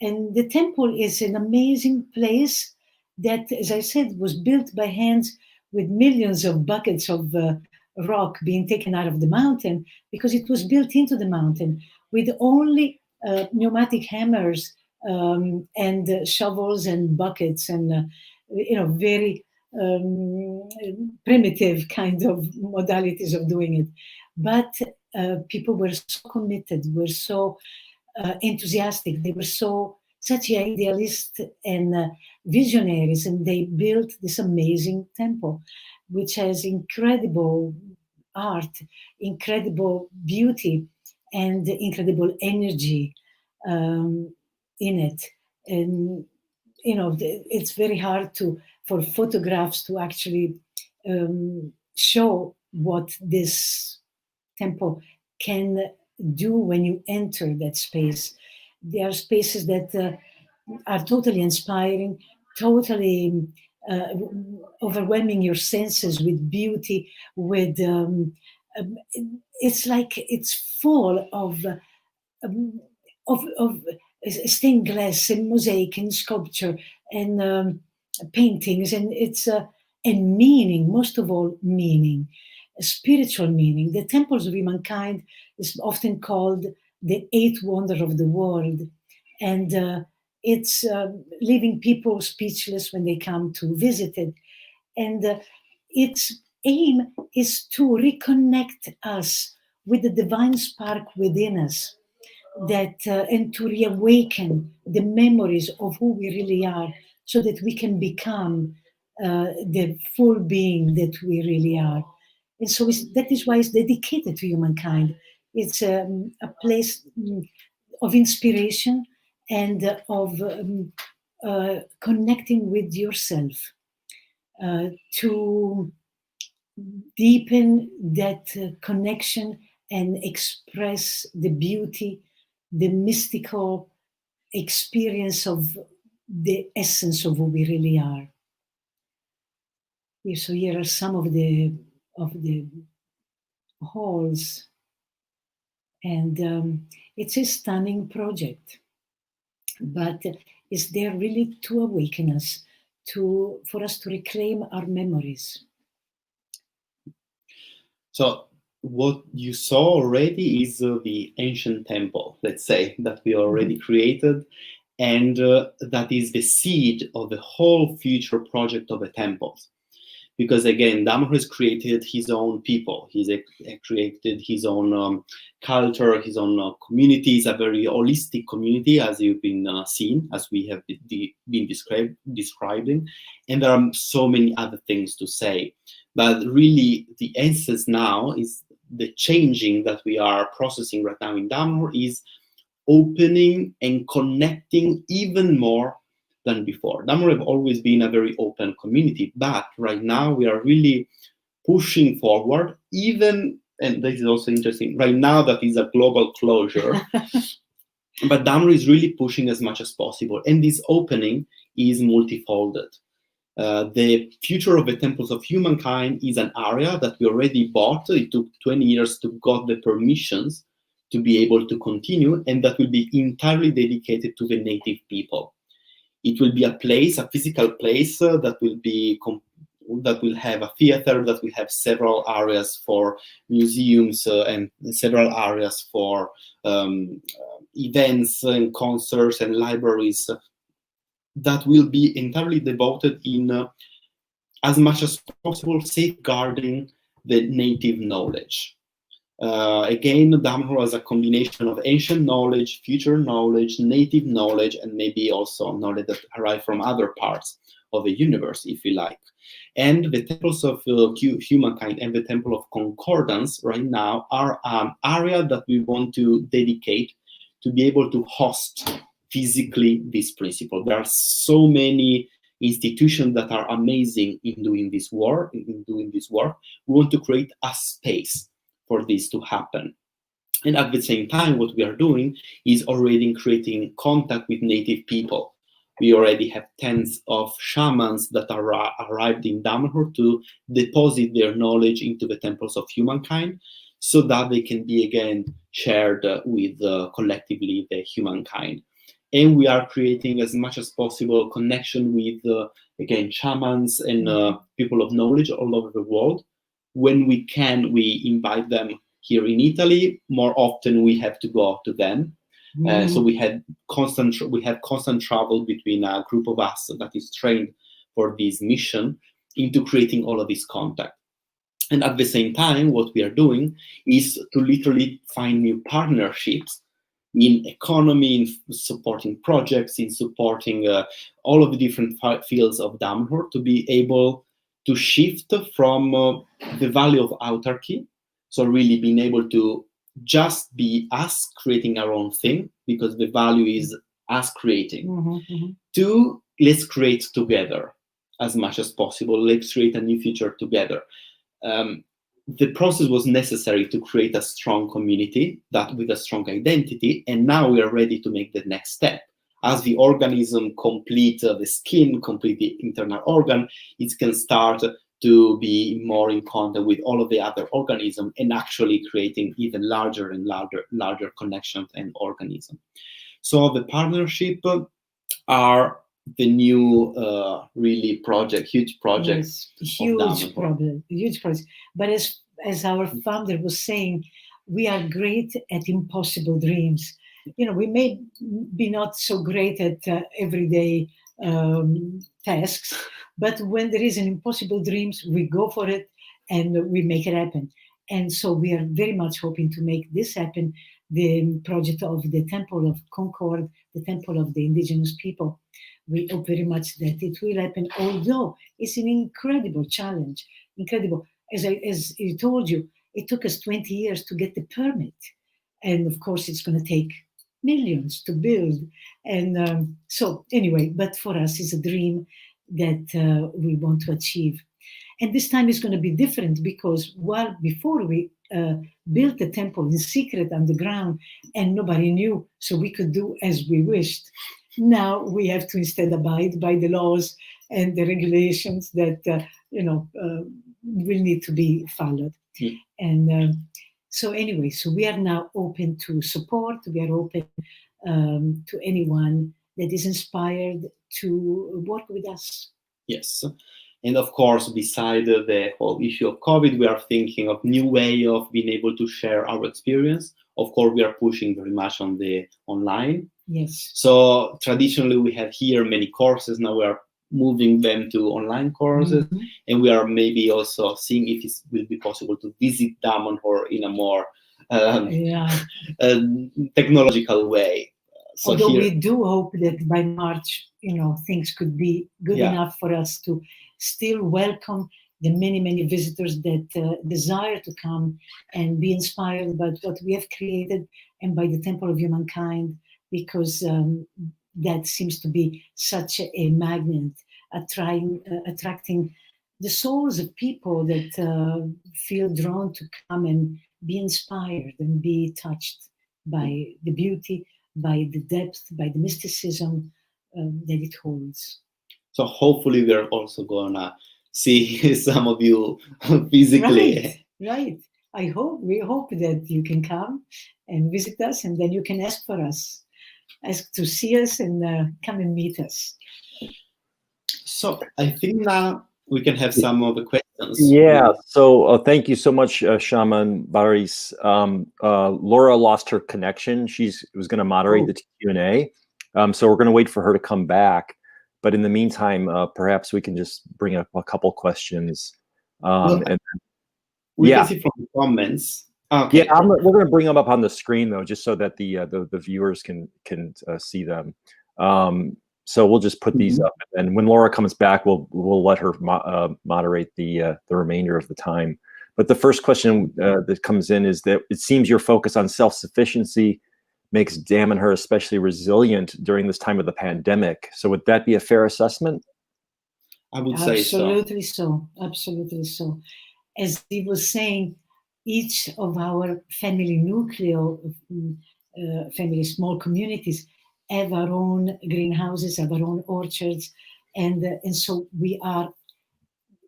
B: And the temple is an amazing place that, as I said, was built by hands with millions of buckets of rock being taken out of the mountain, because it was built into the mountain with only pneumatic hammers and shovels and buckets and very primitive kind of modalities of doing it. But people were so committed, were so enthusiastic, they were such idealists and visionaries, and they built this amazing temple, which has incredible art, incredible beauty, and incredible energy in it. And it's very hard for photographs to actually show what this temple can do when you enter that space. There are spaces that are totally inspiring, totally overwhelming your senses with beauty, with it's like it's full of stained glass and mosaic and sculpture and paintings, and it's and meaning, most of all meaning, spiritual meaning. The temples of humankind is often called the eighth wonder of the world, and it's leaving people speechless when they come to visit it. And its aim is to reconnect us with the divine spark within us, that and to reawaken the memories of who we really are, so that we can become the full being that we really are. And so that is why it's dedicated to humankind. It's a place of inspiration and of connecting with yourself, to deepen that connection and express the beauty, the mystical experience of the essence of who we really are. So here are some of the halls, and it's a stunning project, but it's there really to awaken us, for us to reclaim our memories.
C: So what you saw already is the ancient temple, let's say, that we already created, and that is the seed of the whole future project of the temples. Because again, Damanhur has created his own people. He's created his own culture, his own community. Is a very holistic community, as you've been seeing, as we have been describing. And there are so many other things to say. But really, the essence now is the changing that we are processing right now in Damanhur is opening and connecting even more than before. Damanhur have always been a very open community, but right now we are really pushing forward, even, and this is also interesting, right now that is a global closure, but Damanhur is really pushing as much as possible. And this opening is multifolded. The future of the temples of humankind is an area that we already bought. It took 20 years to get the permissions to be able to continue, and that will be entirely dedicated to the native people. It will be a place, a physical place that will have a theater, that will have several areas for museums and several areas for events and concerts and libraries, that will be entirely devoted in, as much as possible, safeguarding the native knowledge. Again, Damanhur has a combination of ancient knowledge, future knowledge, native knowledge, and maybe also knowledge that arrive from other parts of the universe, if you like. And the temples of humankind and the temple of concordance right now are an area that we want to dedicate to be able to host physically this principle. There are so many institutions that are amazing in doing this work. We want to create a space for this to happen. And at the same time, what we are doing is already creating contact with native people. We already have tens of shamans that are arrived in Damanhur to deposit their knowledge into the temples of humankind, so that they can be again shared with collectively the humankind. And we are creating as much as possible connection with, again, shamans and people of knowledge all over the world. When we can, we invite them here in Italy. More often, we have to go to them. So we have constant travel between a group of us that is trained for this mission into creating all of this contact. And at the same time, what we are doing is to literally find new partnerships in economy, in supporting projects, in supporting all of the different fields of Damanhur, to be able to shift from the value of autarky, so really being able to just be us creating our own thing, because the value is us creating, to let's create together as much as possible. Let's create a new future together. The process was necessary to create a strong community that with a strong identity, and now we are ready to make the next step. As the organism complete the skin, complete the internal organ, it can start to be more in contact with all of the other organisms and actually creating even larger and larger connections and organisms. So the partnership are the new really huge project.
B: Yes, huge problem, huge project. But as our founder was saying, we are great at impossible dreams. You know, we may be not so great at everyday tasks, but when there is an impossible dreams, we go for it and we make it happen. And so we are very much hoping to make this happen, the project of the Temple of Concord, the Temple of the Indigenous people. We hope very much that it will happen, although it's an incredible challenge, incredible. As I told you, it took us 20 years to get the permit. And of course, it's going to take millions to build. And so anyway, but for us, it's a dream that we want to achieve. And this time is going to be different, because while before we built the temple in secret underground and nobody knew, so we could do as we wished. Now we have to instead abide by the laws and the regulations that will need to be followed. And so anyway, so we are now open to support. We are open to anyone that is inspired to work with us.
C: Yes. And of course, beside the whole issue of COVID, we are thinking of new way of being able to share our experience. Of course, we are pushing very much on the online.
B: Yes.
C: So traditionally, we have here many courses. Now we are moving them to online courses. And we are maybe also seeing if it will be possible to visit Damanhur in a more
B: Yeah.
C: technological way. So
B: although
C: here,
B: we do hope that by March, things could be good enough for us to still welcome the many, many visitors that desire to come and be inspired by what we have created and by the Temple of Humankind, because that seems to be such a magnet, attracting the souls of people that feel drawn to come and be inspired and be touched by the beauty, by the depth, by the mysticism that it holds.
C: So hopefully we're also gonna see some of you physically.
B: Right. We hope that you can come and visit us, and then you can ask for us, ask to see us and come and meet us.
C: So I think now we can have some of the questions.
D: Yeah. So thank you so much, Shama and Barys. Laura lost her connection. She was going to moderate the Q&A. So we're going to wait for her to come back. But in the meantime, perhaps we can just bring up a couple questions.
C: We can see from the comments. Okay.
D: Yeah, we're going to bring them up on the screen though, just so that the viewers can see them. So we'll just put these up, and when Laura comes back, we'll let her moderate the remainder of the time. But the first question that comes in is that it seems your focus on self-sufficiency makes Damanhur especially resilient during this time of the pandemic. So would that be a fair assessment?
C: I would say so.
B: Absolutely so. Absolutely so. As he was saying, each of our family nucleo, family small communities, have our own greenhouses, have our own orchards, and so we are,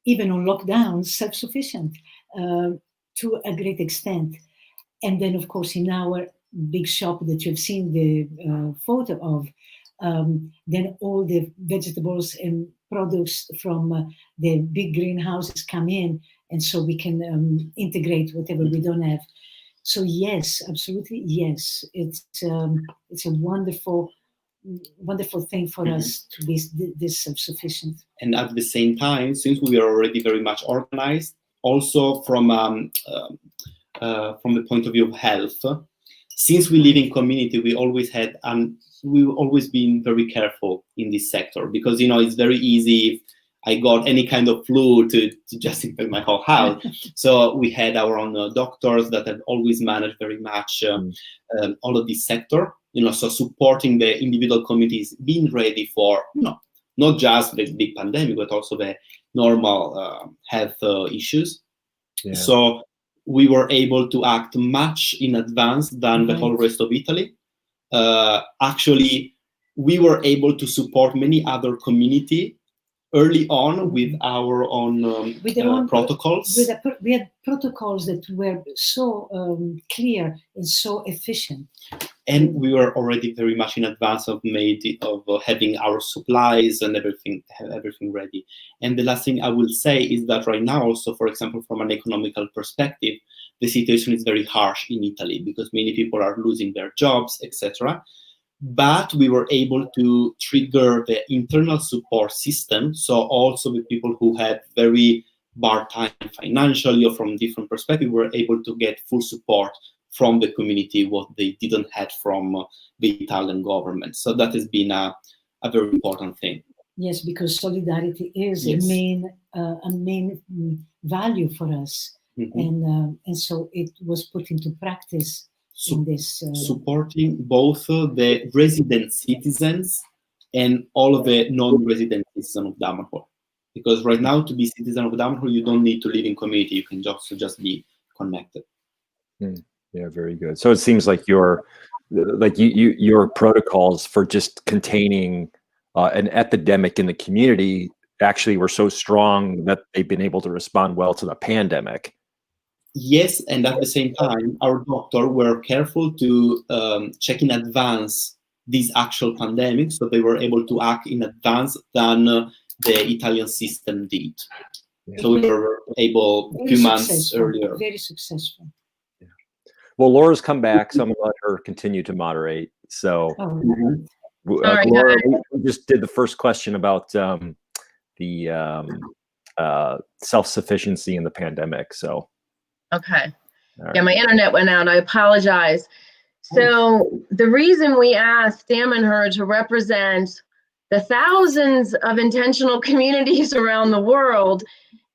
B: even on lockdown, self-sufficient to a great extent. And then, of course, in our big shop that you've seen the photo of, then all the vegetables and products from the big greenhouses come in, and so we can integrate whatever we don't have. So yes, absolutely yes. It's a wonderful thing for us to be this self-sufficient.
C: And at the same time, since we are already very much organized, also from the point of view of health, since we live in community, we always had we've always been very careful in this sector, because it's very easy if I got any kind of flu to just infect my whole house. So we had our own doctors that have always managed very much all of this sector, so supporting the individual communities, being ready for, not just the big pandemic, but also the normal health issues. Yeah. So we were able to act much in advance than the whole rest of Italy. Actually, we were able to support many other communities early on with our own protocols.
B: We had protocols that were so clear and so efficient.
C: And we were already very much in advance of having our supplies and everything ready. And the last thing I will say is that right now also, for example, from an economical perspective, the situation is very harsh in Italy because many people are losing their jobs, etc. But we were able to trigger the internal support system. So also the people who had very bad time financially or from different perspectives were able to get full support from the community, what they didn't have from the Italian government. So that has been a very important thing.
B: Yes, because solidarity is a main value for us. And so it was put into practice.
C: Supporting both the resident citizens and all of the non-resident citizens of Damanhur. Because right now, to be citizen of Damanhur, you don't need to live in community. You can just be connected.
D: Yeah, very good. So it seems like your protocols for just containing an epidemic in the community actually were so strong that they've been able to respond well to the pandemic.
C: Yes, and at the same time, our doctors were careful to check in advance this actual pandemic, so they were able to act in advance than the Italian system did. Yeah. So we were able a few months earlier.
B: Very successful.
D: Yeah. Well, Laura's come back, so I'm going to let her continue to moderate. So, Laura, we just did the first question about the self-sufficiency in the pandemic. So.
A: Okay. Yeah, my internet went out. I apologize. So the reason we asked Damanhur to represent the thousands of intentional communities around the world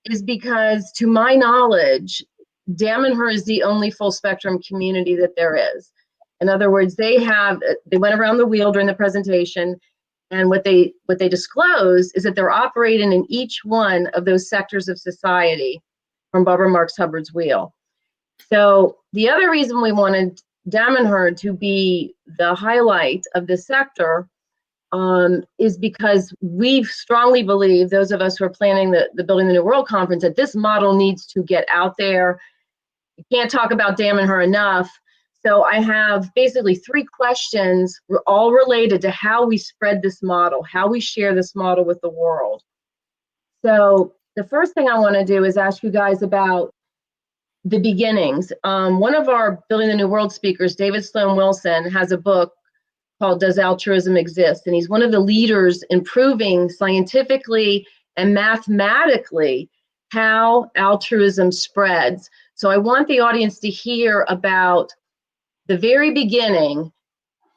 A: is because, to my knowledge, Damanhur is the only full spectrum community that there is. In other words, they went around the wheel during the presentation, and what they disclose is that they're operating in each one of those sectors of society from Barbara Marx Hubbard's wheel. So the other reason we wanted Damanhur to be the highlight of this sector is because we strongly believe, those of us who are planning the Building the New World conference, that this model needs to get out there. You can't talk about Damanhur enough. So I have basically 3 questions, all related to how we spread this model, how we share this model with the world. So the first thing I want to do is ask you guys about the beginnings. One of our Building the New World speakers, David Sloan Wilson, has a book called Does Altruism Exist? And he's one of the leaders in proving scientifically and mathematically how altruism spreads. So I want the audience to hear about the very beginning,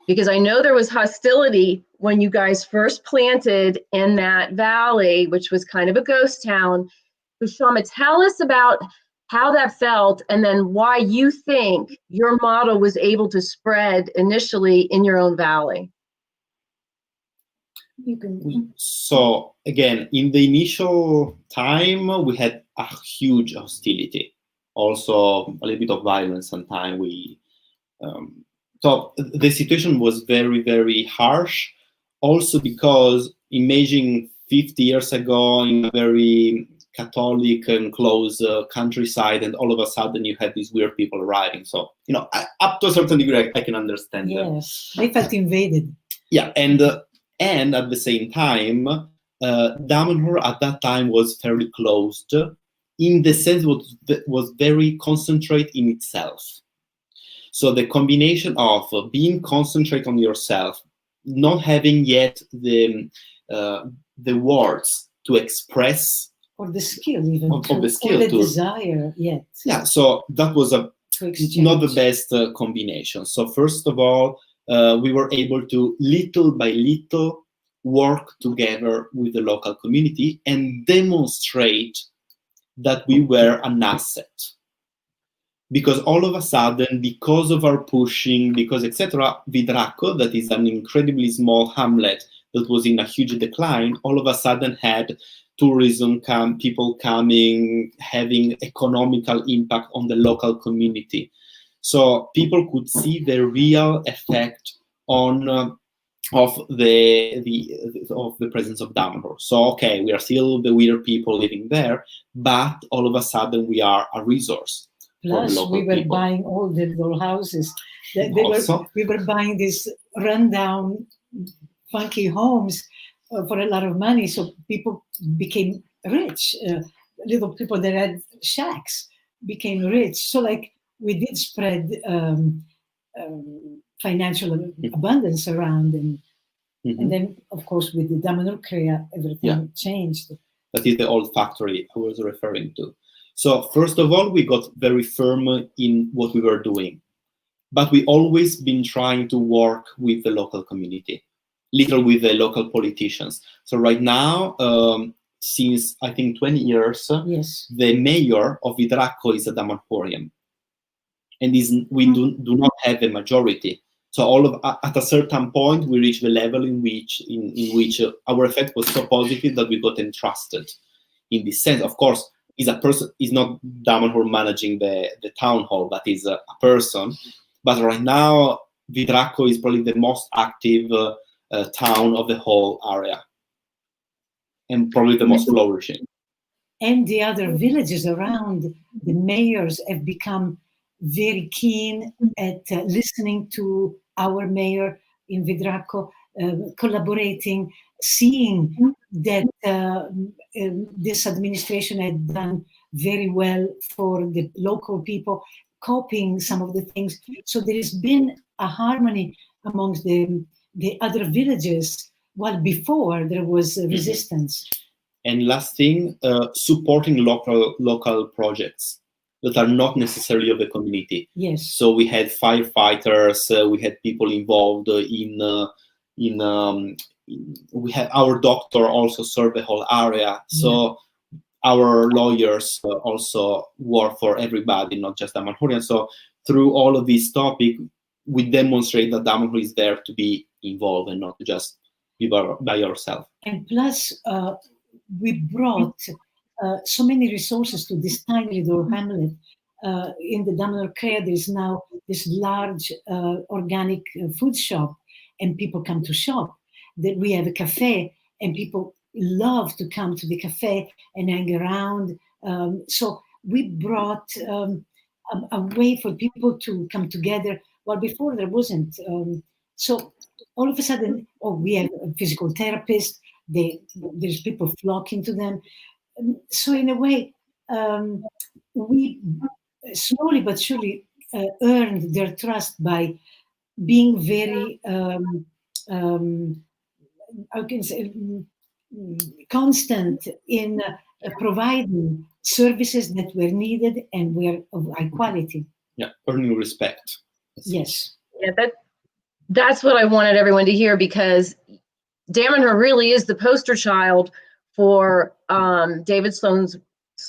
A: because I know there was hostility when you guys first planted in that valley, which was kind of a ghost town. So Shama, tell us about how that felt, and then why you think your model was able to spread initially in your own valley.
B: You can.
C: So again, in the initial time, we had a huge hostility, also a little bit of violence sometimes. So the situation was very, very harsh, also because imagine 50 years ago in a very Catholic and close countryside, and all of a sudden you have these weird people arriving. So, up to a certain degree, I can understand them.
B: Yes, they felt invaded.
C: Yeah, and at the same time, Damanhur at that time was fairly closed, in the sense was very concentrate in itself. So the combination of being concentrate on yourself, not having yet the words to express,
B: or the skill even,
C: or the
B: desire yet.
C: Yeah, so that was not the best combination. So first of all, we were able to little by little work together with the local community and demonstrate that we were an asset. Because all of a sudden, because of our pushing, because etc., Vidraco, that is an incredibly small hamlet that was in a huge decline, all of a sudden had tourism, people coming, having economical impact on the local community. So people could see the real effect on of the presence of Damanhur. So okay, we are still the weird people living there, but all of a sudden we are a resource.
B: Plus, we were buying all the little houses. We were buying these rundown, funky homes for a lot of money. So people became rich. Little people that had shacks became rich. So like we did spread financial abundance around. And then, of course, with the Damanhur Kriya, everything changed.
C: That is the old factory I was referring to. So first of all, we got very firm in what we were doing, but we always been trying to work with the local community, little with the local politicians. So right now, since I think 20 years, the mayor of Vidraco is a Damanhurian, and we do not have a majority. So at a certain point, we reached the level in which our effect was so positive that we got entrusted in this sense. Of course, is not Damanhur managing the town hall, that is a person. But right now, Vidraco is probably the most active town of the whole area, and probably the most flourishing.
B: And the other villages around, the mayors have become very keen at listening to our mayor in Vidraco, collaborating, seeing that this administration had done very well for the local people, copying some of the things. So there has been a harmony amongst the other villages, while before there was resistance.
C: And last thing, supporting local projects. that are not necessarily of the community.
B: Yes.
C: So we had firefighters, we had people involved we had our doctor also served the whole area. So our lawyers also work for everybody, not just Damanhurians. So through all of these topics, we demonstrate that Damanhur is there to be involved and not just be by yourself.
B: And plus, we brought so many resources to this tiny little hamlet. In the Damanhur Krea, there's now this large organic food shop, and people come to shop. That we have a cafe, and people love to come to the cafe and hang around. So we brought a way for people to come together. Well, before there wasn't. So all of a sudden, we have a physical therapist. There's people flocking to them. So in a way, we slowly but surely earned their trust by being very I can say, constant in providing services that were needed and were of high quality.
C: Yeah, earning respect.
B: Yes.
A: Yeah, that's what I wanted everyone to hear, because Damanhur really is the poster child for David Sloan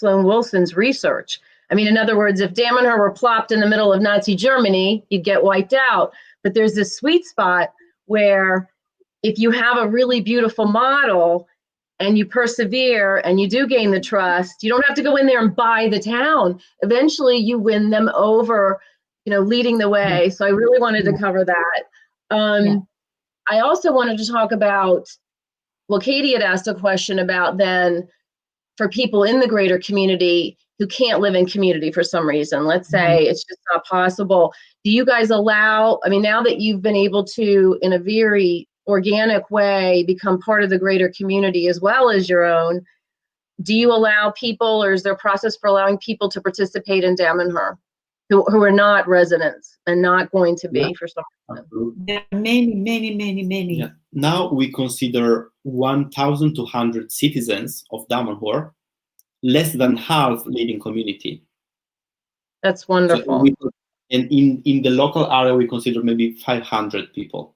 A: Wilson's research. I mean, in other words, if Damanhur were plopped in the middle of Nazi Germany, you'd get wiped out. But there's this sweet spot where if you have a really beautiful model and you persevere and you do gain the trust, you don't have to go in there and buy the town. Eventually you win them over, leading the way. So I really wanted to cover that. I also wanted to talk about, well, Katie had asked a question about then for people in the greater community who can't live in community for some reason. Let's say it's just not possible. Do you guys allow, now that you've been able to, in a very organic way, become part of the greater community as well as your own, do you allow people, or is there a process for allowing people to participate in Damanhur who are not residents and not going to be for some reason?
B: There are many.
C: Yeah. Now we consider 1,200 citizens of Damanhur, less than half live in community.
A: That's wonderful.
C: So and in the local area, we consider maybe 500 people.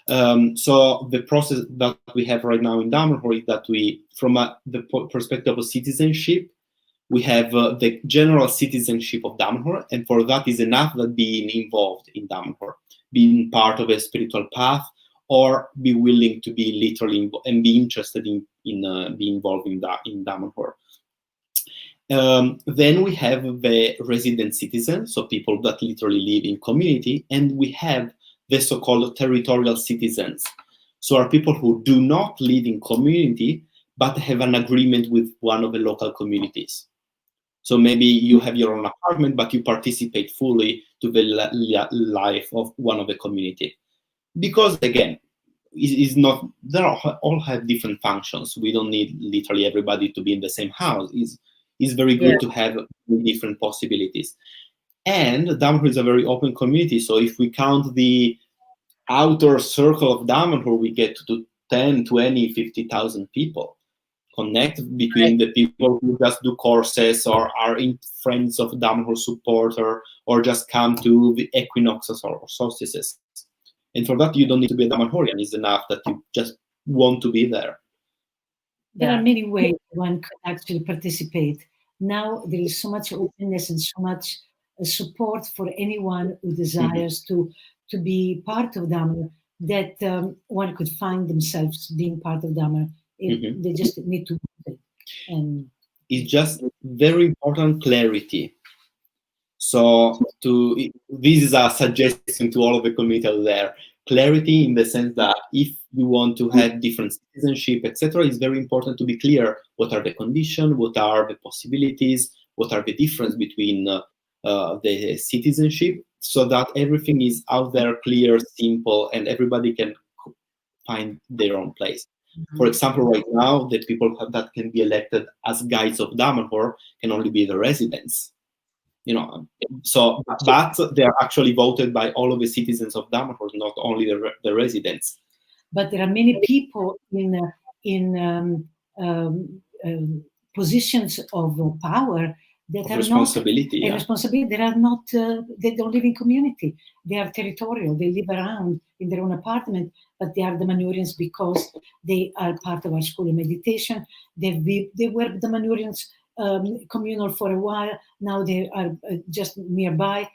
C: So the process that we have right now in Damanhur is that we, from the perspective of citizenship, we have the general citizenship of Damanhur, and for that is enough that being involved in Damanhur, being part of a spiritual path, or be willing to be literally and be interested in being involved in Damanhur. Then we have the resident citizens, so people that literally live in community, and we have the so-called territorial citizens. So are people who do not live in community, but have an agreement with one of the local communities. So maybe you have your own apartment, but you participate fully to the life of one of the community. Because again, is not, they all have different functions. We don't need literally everybody to be in the same house. It's very good to have different possibilities. And Damanhur is a very open community. So if we count the outer circle of Damanhur, we get to 10, 20, 50,000 people. Connect between the people who just do courses or are friends of Damanhur supporter or just come to the equinoxes or solstices. And for that, you don't need to be a Damanhurian. It's enough that you just want to be there.
B: There are many ways one could actually participate. Now there is so much openness and so much support for anyone who desires to be part of Damanhur, that one could find themselves being part of Damanhur. They just need to do it. And
C: it's just very important clarity. So this is a suggestion to all of the community out there. Clarity in the sense that if you want to have different citizenship, etc., it's very important to be clear what are the conditions, what are the possibilities, what are the difference between the citizenship, so that everything is out there, clear, simple, and everybody can find their own place. For example, right now, the people that can be elected as guides of Damanhur can only be the residents. So, but they are actually voted by all of the citizens of Damanhur, not only the residents.
B: But there are many people in positions of power that
C: of
B: are
C: responsibility.
B: not responsibility. They are not. They don't live in community. They are territorial. They live around in their own apartment, but they are Damanhurians because they are part of our school of meditation. They were Damanhurians communal for a while. Now they are just nearby.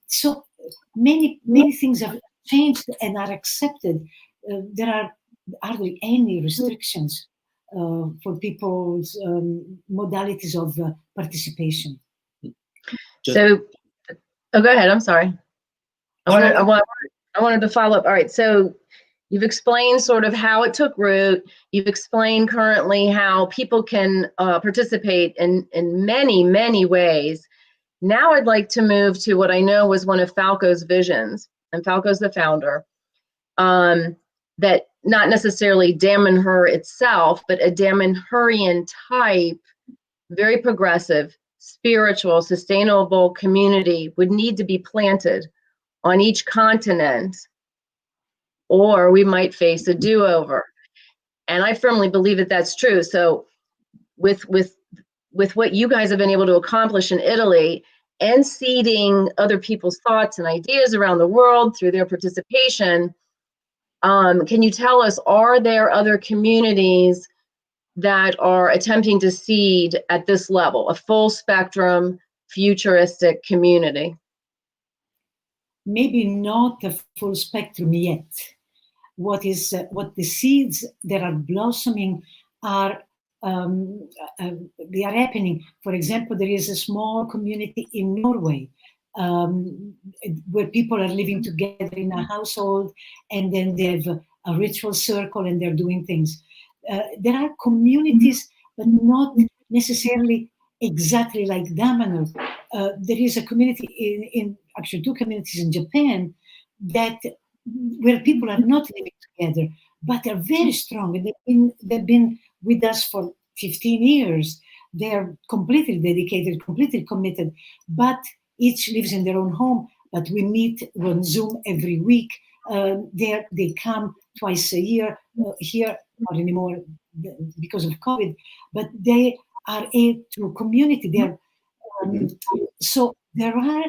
B: So many things have changed and are accepted. There are hardly any restrictions for people's modalities of participation.
A: So, oh, go ahead. I'm sorry. I wanted to follow up. All right. So you've explained sort of how it took root. You've explained currently how people can participate in many, many ways. Now I'd like to move to what I know was one of Falco's visions, and Falco's the founder, that not necessarily Damanhur itself, but a Damanhurian type, very progressive, spiritual, sustainable community would need to be planted on each continent, or we might face a do-over. And I firmly believe that that's true. So with what you guys have been able to accomplish in Italy and seeding other people's thoughts and ideas around the world through their participation, can you tell us, are there other communities that are attempting to seed at this level, a full spectrum, futuristic community?
B: Maybe not a full spectrum yet. What the seeds that are blossoming are they are happening. For example, there is a small community in Norway where people are living together in a household, and then they have a ritual circle and they're doing things. There are communities, but not necessarily exactly like Damanhur. There is a community in actually two communities in Japan where people are not living together, but are very strong. And they've been with us for 15 years. They're completely dedicated, completely committed, but each lives in their own home. But we meet on Zoom every week. They come twice a year. Here, not anymore because of COVID, but they are a true community. They're so there are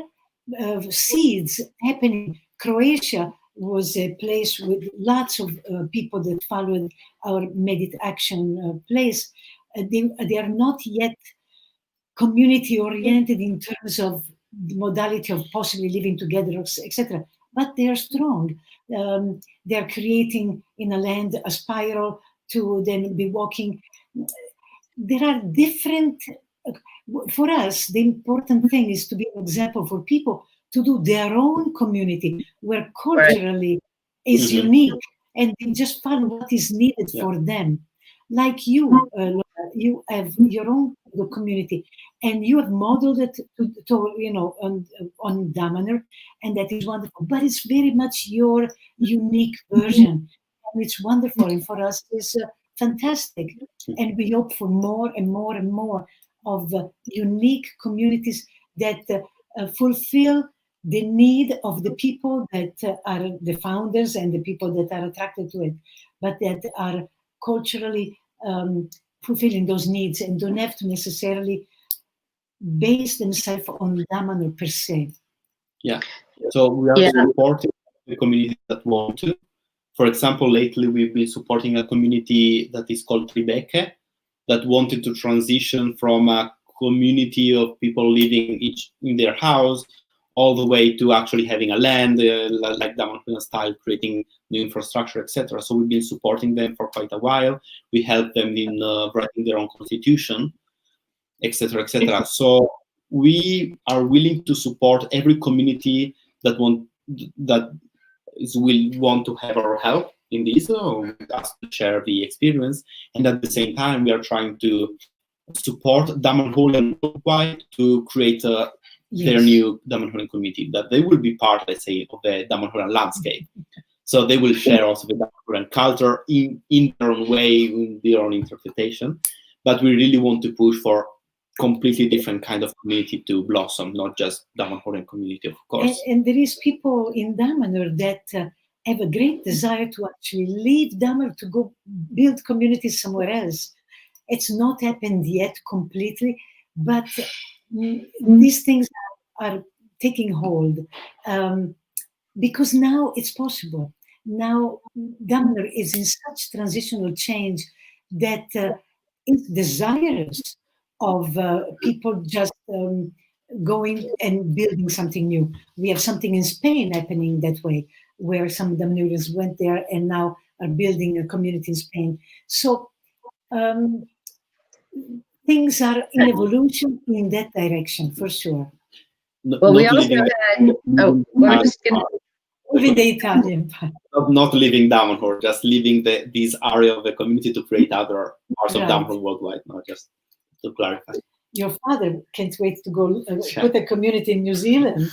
B: seeds happening. Croatia was a place with lots of people that followed our Medit Action place. They are not yet community oriented in terms of the modality of possibly living together, etc. But they are strong. They are creating in a land a spiral to then be walking. There are different. For us, the important thing is to be an example for people to do their own community where culturally is unique, and they just follow what is needed for them. Like you, Laura, you have your own community, and you have modeled it on Damanhur, and that is wonderful. But it's very much your unique version, and it's wonderful. And for us, it's fantastic. And we hope for more and more and more of unique communities that fulfill the need of the people that are the founders and the people that are attracted to it, but that are culturally fulfilling those needs and don't have to necessarily base themselves on Damanhur per se.
C: Yeah, so we are supporting the community that want to. For example, lately we've been supporting a community that is called Tribeca, that wanted to transition from a community of people living each in their house all the way to actually having a land, like Damanhurian style, creating new infrastructure, etc. So we've been supporting them for quite a while. We helped them in writing their own constitution, etc., etc. So we are willing to support every community that will want to have our help in this, with us to share the experience, and at the same time we are trying to support Damanhurian worldwide to create their new Damanhurian community, that they will be part, let's say, of the Damanhurian landscape. So they will share also the Damanhurian culture in their own way, in their own interpretation. But we really want to push for completely different kind of community to blossom, not just Damanhurian community, of course.
B: And there is people in Damanhur that have a great desire to actually leave Damanhur to go build communities somewhere else. It's not happened yet completely, but these things are taking hold, because now it's possible. Now Damanhur is in such transitional change that it's desirous of people just going and building something new. We have something in Spain happening that way, where some Damanhurians went there and now are building a community in Spain. So things are in evolution in that direction, for sure.
A: Well, we also had, we're just going to...
B: Even the Italian part.
C: Not leaving Damanhur, just leaving this area of the community to create other parts of
B: Right.
C: Damanhur worldwide. No, just to clarify.
B: Your father can't wait to go put a community in New Zealand.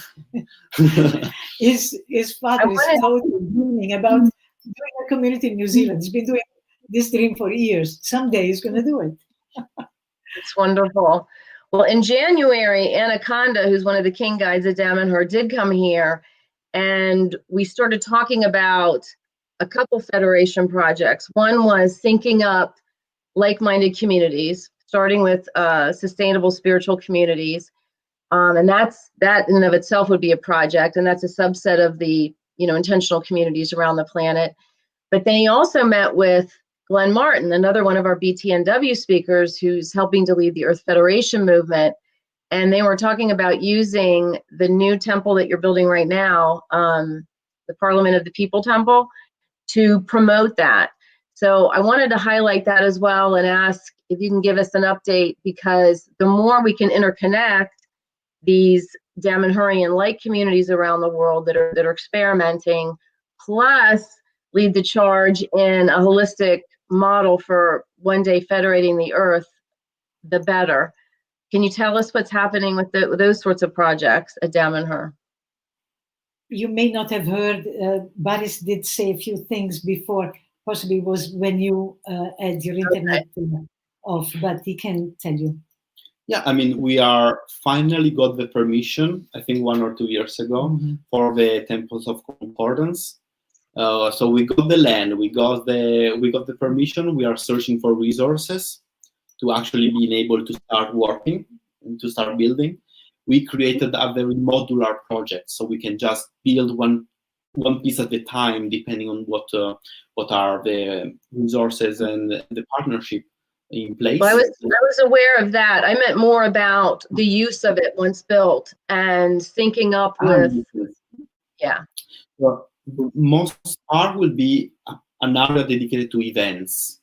B: His father is totally dreaming about doing a community in New Zealand. He's been doing this dream for years. Someday he's going to do it.
A: It's wonderful. Well, in January, Anaconda, who's one of the king guides at Damanhur, did come here, and we started talking about a couple Federation projects. One was syncing up like-minded communities, starting with sustainable spiritual communities, and that in and of itself would be a project, and that's a subset of the intentional communities around the planet. But then he also met with Glenn Martin, another one of our BTNW speakers, who's helping to lead the Earth Federation movement. And they were talking about using the new temple that you're building right now, the Parliament of the People Temple, to promote that. So I wanted to highlight that as well and ask if you can give us an update, because the more we can interconnect these Damanhurian-like communities around the world that are experimenting, plus lead the charge in a holistic model for one day federating the Earth, the better. Can you tell us what's happening with those sorts of projects at Damanhur?
B: You may not have heard, Barys did say a few things before, possibly was when you had your internet off, but he can tell you.
C: Yeah, I mean, we are finally got the permission, I think 1 or 2 years ago, for the Temples of Concordance. So we got the land, we got the permission. We are searching for resources to actually being able to start working and to start building. We created a very modular project, so we can just build one piece at a time, depending on what are the resources and the partnership in place.
A: Well, I was aware of that. I meant more about the use of it once built and syncing up with, yeah.
C: Well, most part will be an area dedicated to events,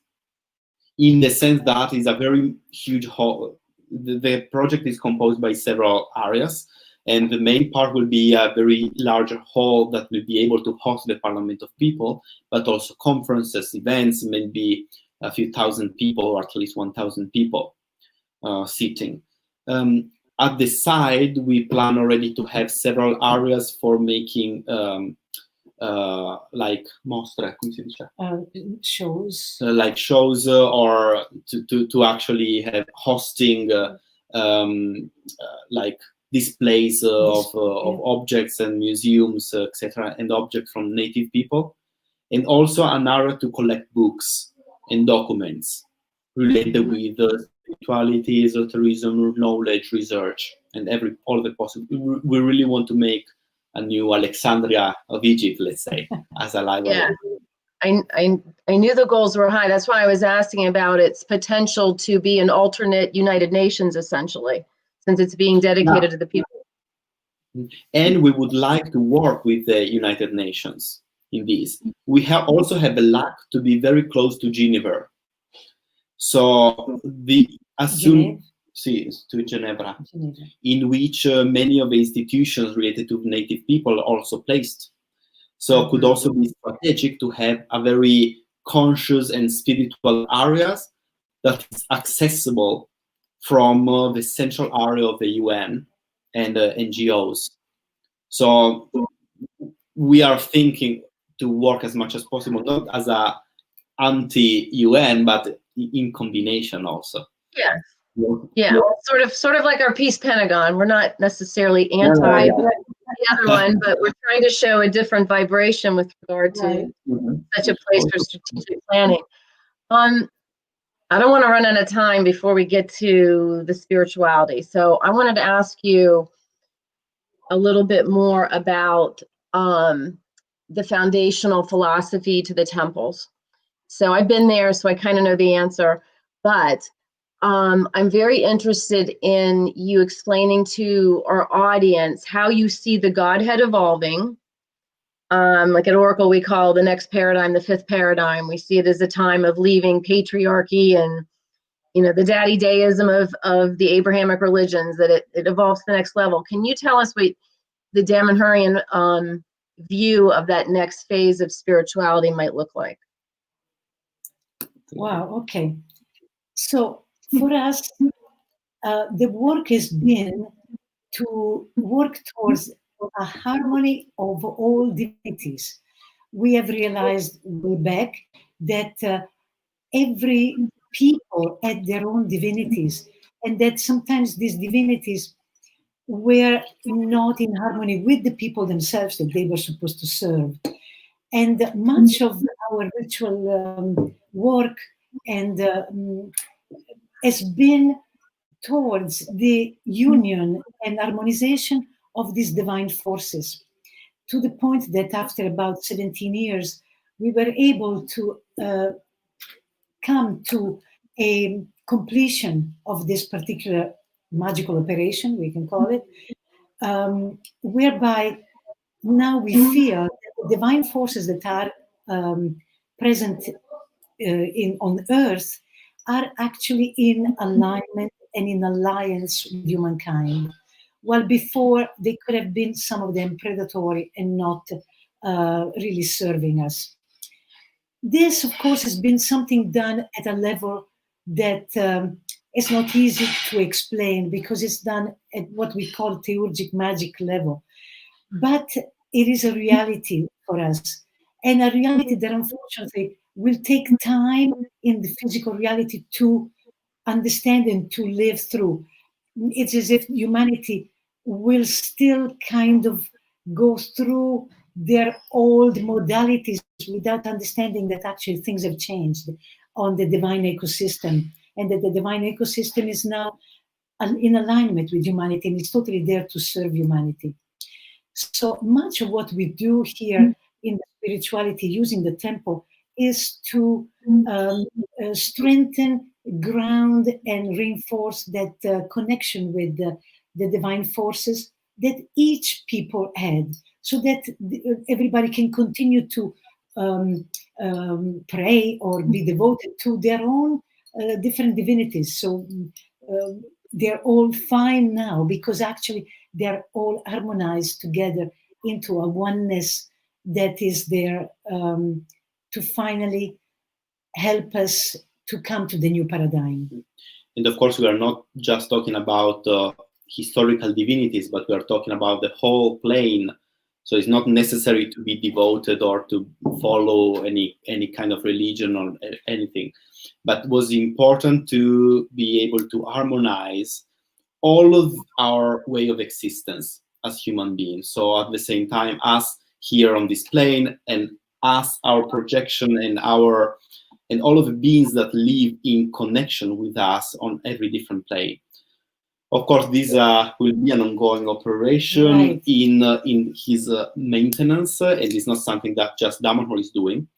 C: in the sense that it's a very huge hall. The project is composed by several areas, and the main part will be a very larger hall that will be able to host the Parliament of People, but also conferences, events, maybe a few thousand people, or at least 1,000 people sitting. At the side, we plan already to have several areas for making like mostre, come si dice?
B: Shows.
C: Like shows, or to actually have hosting like displays of objects and museums, etc., and objects from native people, and also an area to collect books and documents related with spirituality, esotericism, knowledge, research, and all the possible. We really want to make a new Alexandria of Egypt, let's say, as a library.
A: Yeah, I knew the goals were high. That's why I was asking about its potential to be an alternate United Nations, essentially, since it's being dedicated to the people.
C: And we would like to work with the United Nations in this. We also have a luck to be very close to Geneva. So to Geneva, in which many of the institutions related to native people are also placed. So it could also be strategic to have a very conscious and spiritual areas that is accessible from the central area of the UN and NGOs. So we are thinking to work as much as possible, not as a anti-UN, but in combination also.
A: Yeah. Yeah, sort of like our Peace Pentagon. We're not necessarily anti the other one, but we're trying to show a different vibration with regard to such a place for strategic planning. I don't want to run out of time before we get to the spirituality. So I wanted to ask you a little bit more about the foundational philosophy to the temples. So I've been there, so I kind of know the answer, but I'm very interested in you explaining to our audience how you see the Godhead evolving. Like at Oracle, we call the next paradigm the fifth paradigm. We see it as a time of leaving patriarchy and, you know, the daddy deism of the Abrahamic religions, that it evolves to the next level. Can you tell us what the Damanhurian view of that next phase of spirituality might look like?
B: Wow, okay. So for us, the work has been to work towards a harmony of all divinities. We have realized way back that every people had their own divinities, and that sometimes these divinities were not in harmony with the people themselves that they were supposed to serve. And much of our ritual work and has been towards the union and harmonization of these divine forces, to the point that after about 17 years, we were able to come to a completion of this particular magical operation, we can call it, whereby now we feel that the divine forces that are present on Earth are actually in alignment and in alliance with humankind. While before they could have been, some of them, predatory and not really serving us. This, of course, has been something done at a level that is not easy to explain, because it's done at what we call theurgic magic level. But it is a reality for us, and a reality that unfortunately will take time in the physical reality to understand and to live through. It's as if humanity will still kind of go through their old modalities without understanding that actually things have changed on the divine ecosystem, and that the divine ecosystem is now in alignment with humanity and is totally there to serve humanity. So much of what we do here in the spirituality using the temple is to strengthen, ground, and reinforce that connection with the divine forces that each people had, so that everybody can continue to pray or be devoted to their own different divinities. So they're all fine now, because actually they're all harmonized together into a oneness that is there to finally help us to come to the new paradigm.
C: And of course, we are not just talking about historical divinities, but we are talking about the whole plane. So it's not necessary to be devoted or to follow any kind of religion or anything. But it was important to be able to harmonize all of our way of existence as human beings. So at the same time, us here on this plane, and us, our projection, and all of the beings that live in connection with us on every different plane. Of course, this will be an ongoing operation, right, in his maintenance, and it's not something that just Damanhur is doing.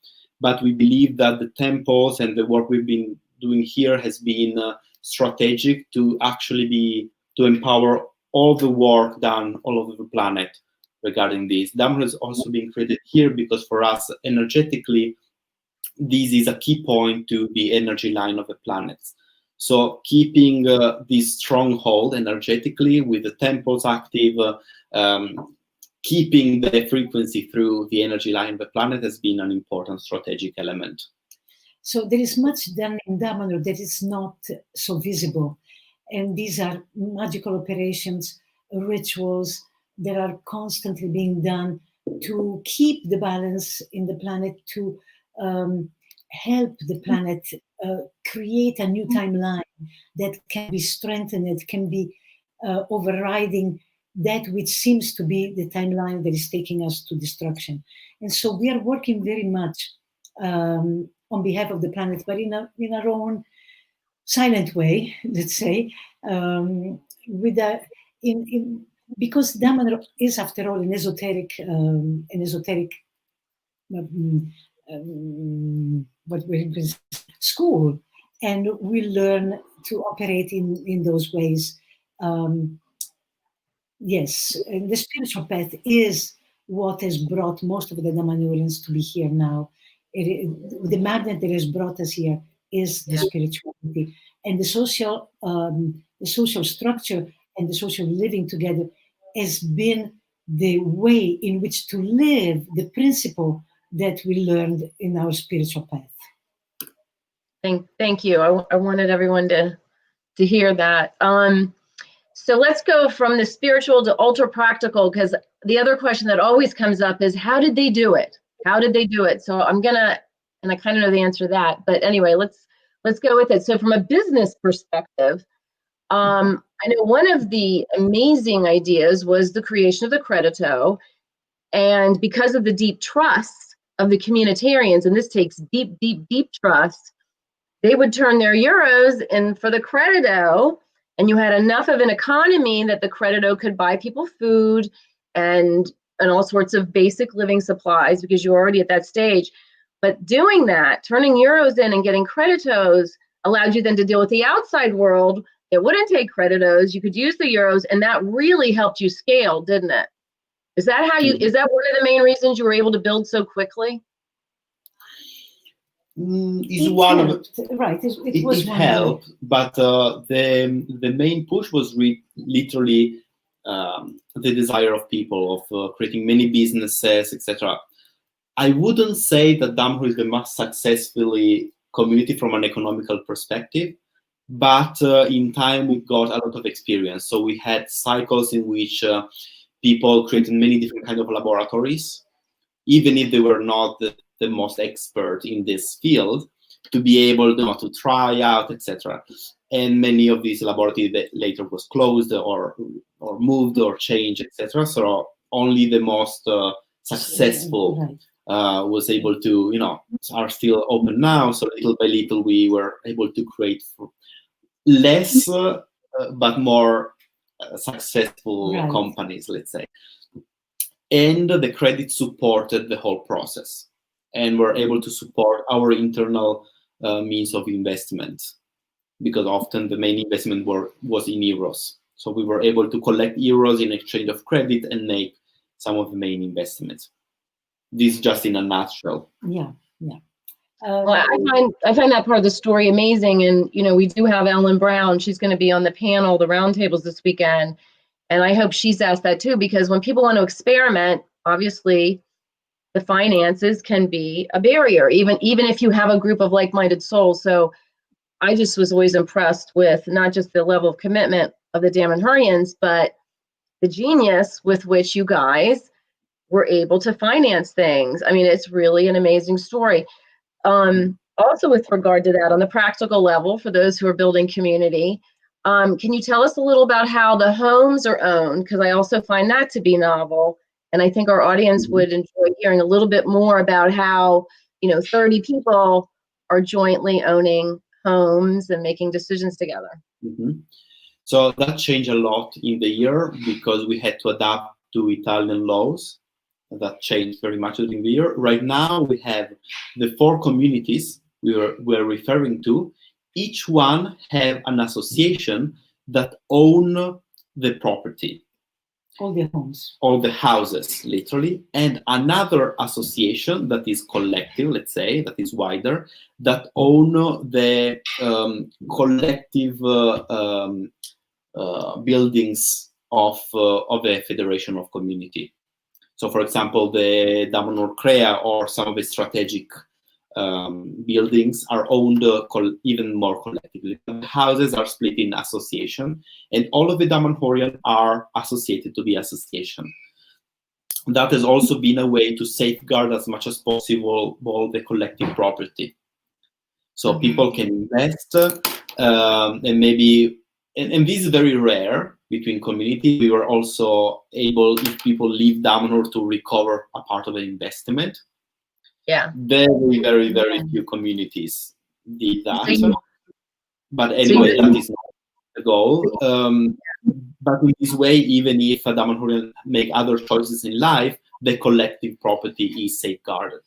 C: But we believe that the temples and the work we've been doing here has been strategic to actually to empower all the work done all over the planet regarding this. Damanhur is also being created here because for us, energetically, this is a key point to the energy line of the planets. So keeping this stronghold energetically with the temples active, keeping the frequency through the energy line of the planet has been an important strategic element.
B: So there is much done in Damanhur that is not so visible. And these are magical operations, rituals that are constantly being done to keep the balance in the planet, to help the planet create a new timeline that can be strengthened, it can be overriding that which seems to be the timeline that is taking us to destruction. And so we are working very much on behalf of the planet, but in our own silent way, let's say, with a because Damanhur is, after all, an esoteric school, and we learn to operate in those ways. Yes, and the spiritual path is what has brought most of the Damanhurians to be here now. The magnet that has brought us here is the spirituality, and the social structure and the social living together has been the way in which to live the principle that we learned in our spiritual path.
A: Thank you. I wanted everyone to hear that. So let's go from the spiritual to ultra practical, because the other question that always comes up is, how did they do it? How did they do it? So I'm gonna, and I kind of know the answer to that, but anyway, let's go with it. So from a business perspective, I know one of the amazing ideas was the creation of the credito, and because of the deep trust of the communitarians, and this takes deep, deep, deep trust, they would turn their euros in for the credito, and you had enough of an economy that the credito could buy people food and all sorts of basic living supplies, because you're already at that stage. But doing that, turning euros in and getting creditos, allowed you then to deal with the outside world that wouldn't take creditos. You could use the euros, and that really helped you scale, didn't it? Is that how you? Is that one of the main reasons you were able to build so quickly?
C: Is one helped.
B: Of right.
C: It helped, but the main push was literally the desire of people of creating many businesses, etc. I wouldn't say that Damanhur is the most successfully community from an economical perspective, but in time we got a lot of experience. So we had cycles in which people created many different kinds of laboratories, even if they were not the most expert in this field, to be able to try out, etc. And many of these laboratories that later was closed or moved or changed, etc. So only the most successful was able to, are still open now. So little by little, we were able to create less, but more successful companies, let's say. And the credit supported the whole process, and were able to support our internal means of investment, because often the main investment was in euros. So we were able to collect euros in exchange of credit and make some of the main investments. This just in a nutshell.
B: Yeah.
A: Well, I find that part of the story amazing, and we do have Ellen Brown. She's going to be on the panel, the roundtables this weekend, and I hope she's asked that too, because when people want to experiment, obviously the finances can be a barrier, even if you have a group of like-minded souls. So I just was always impressed with not just the level of commitment of the Damanhurians, but the genius with which you guys were able to finance things. I mean, it's really an amazing story. Also, with regard to that, on the practical level, for those who are building community, can you tell us a little about how the homes are owned? Because I also find that to be novel. And I think our audience would enjoy hearing a little bit more about how, 30 people are jointly owning homes and making decisions together.
C: So that changed a lot in the year, because we had to adapt to Italian laws. That changed very much during the year. Right now, we have the 4 communities we're referring to. Each one have an association that own the property.
B: All the homes.
C: All the houses, literally. And another association that is collective, let's say, that is wider, that own the collective buildings of a federation of community. So, for example, the Damanhur Crea or some of the strategic buildings are owned even more collectively. The houses are split in association, and all of the Damanhurians are associated to the association. That has also been a way to safeguard as much as possible all the collective property. So people can invest, and maybe, and this is very rare between communities. We were also able, if people leave Damanhur, to recover a part of an investment.
A: Yeah.
C: Very, very, very few communities did that. But anyway, that is not the goal. But in this way, even if Damanhurians make other choices in life, the collective property is safeguarded.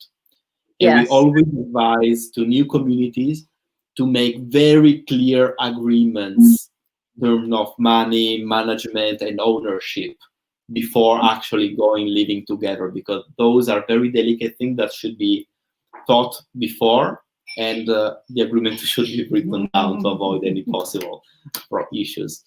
C: And we always advise to new communities to make very clear agreements in terms of money, management, and ownership before actually living together, because those are very delicate things that should be thought before, and the agreement should be written down to avoid any possible issues.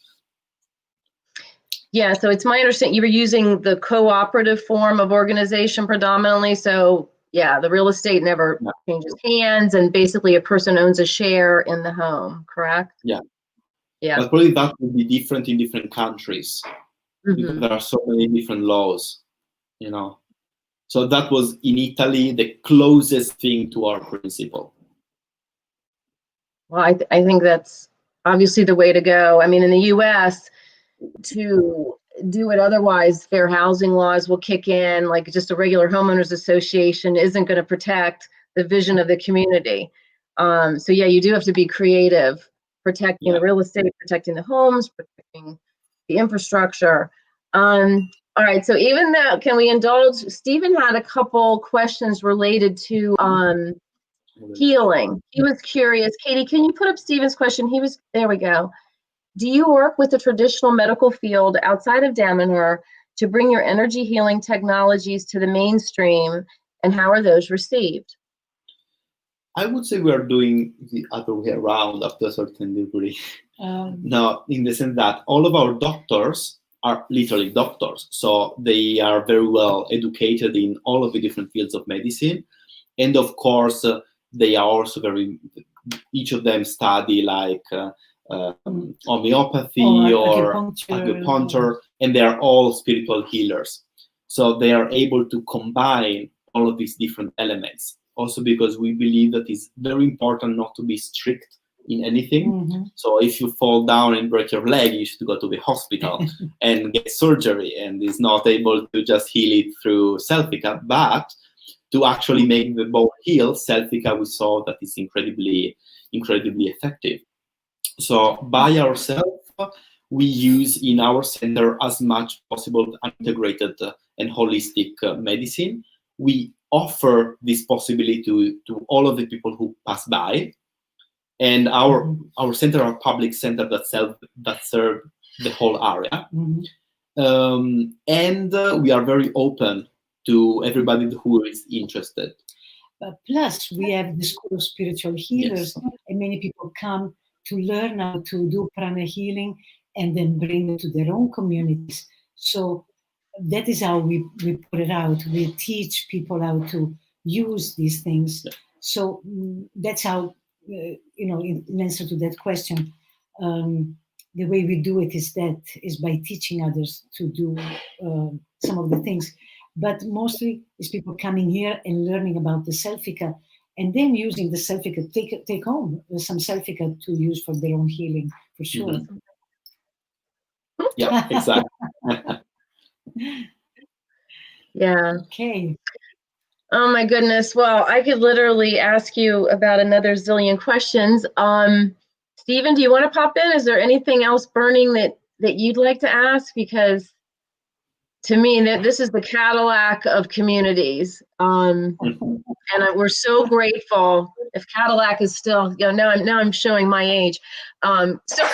A: Yeah, so it's my understanding you were using the cooperative form of organization predominantly. So yeah, the real estate never changes hands, and basically a person owns a share in the home, correct?
C: Yeah.
A: Yeah.
C: But probably that would be different in different countries, because there are so many different laws, you know. So that was in Italy the closest thing to our principle.
A: Well, I think that's obviously the way to go. I mean, in the US, to do it otherwise, fair housing laws will kick in. Like just a regular homeowners association isn't going to protect the vision of the community. So yeah, you do have to be creative, protecting the real estate, protecting the homes, protecting the infrastructure. All right, so even though, can we indulge? Stephen had a couple questions related to healing. He was curious. Katie, can you put up Stephen's question? There we go. Do you work with the traditional medical field outside of Damanhur to bring your energy healing technologies to the mainstream, and how are those received?
C: I would say we are doing the other way around up to a certain degree. Now, in the sense that all of our doctors are literally doctors. So they are very well educated in all of the different fields of medicine. And of course, they are also each of them study like homeopathy or acupuncture, and they are all spiritual healers. So they are able to combine all of these different elements. Also because we believe that it's very important not to be strict in anything. So if you fall down and break your leg, you should go to the hospital and get surgery, and is not able to just heal it through Selfica, but to actually make the bone heal. Selfica, we saw that is incredibly effective. So by ourselves, we use in our center as much possible integrated and holistic medicine. We offer this possibility to all of the people who pass by, and our center are public center that serve the whole area, and we are very open to everybody who is interested.
B: Plus, we have the School of Spiritual Healers, and many people come to learn how to do prana healing and then bring it to their own communities. So that is how we put it out. We teach people how to use these things. So that's how, in answer to that question, the way we do it is by teaching others to do some of the things. But mostly it's people coming here and learning about the Selfica, and then using the Selfica, take home some Selfica to use for their own healing, for sure.
C: Yeah, exactly.
A: Yeah.
B: Okay.
A: Oh my goodness. Well, I could literally ask you about another zillion questions. Stephen, do you want to pop in? Is there anything else burning that you'd like to ask? Because to me, this is the Cadillac of communities. And we're so grateful. If Cadillac is still, now I'm showing my age. So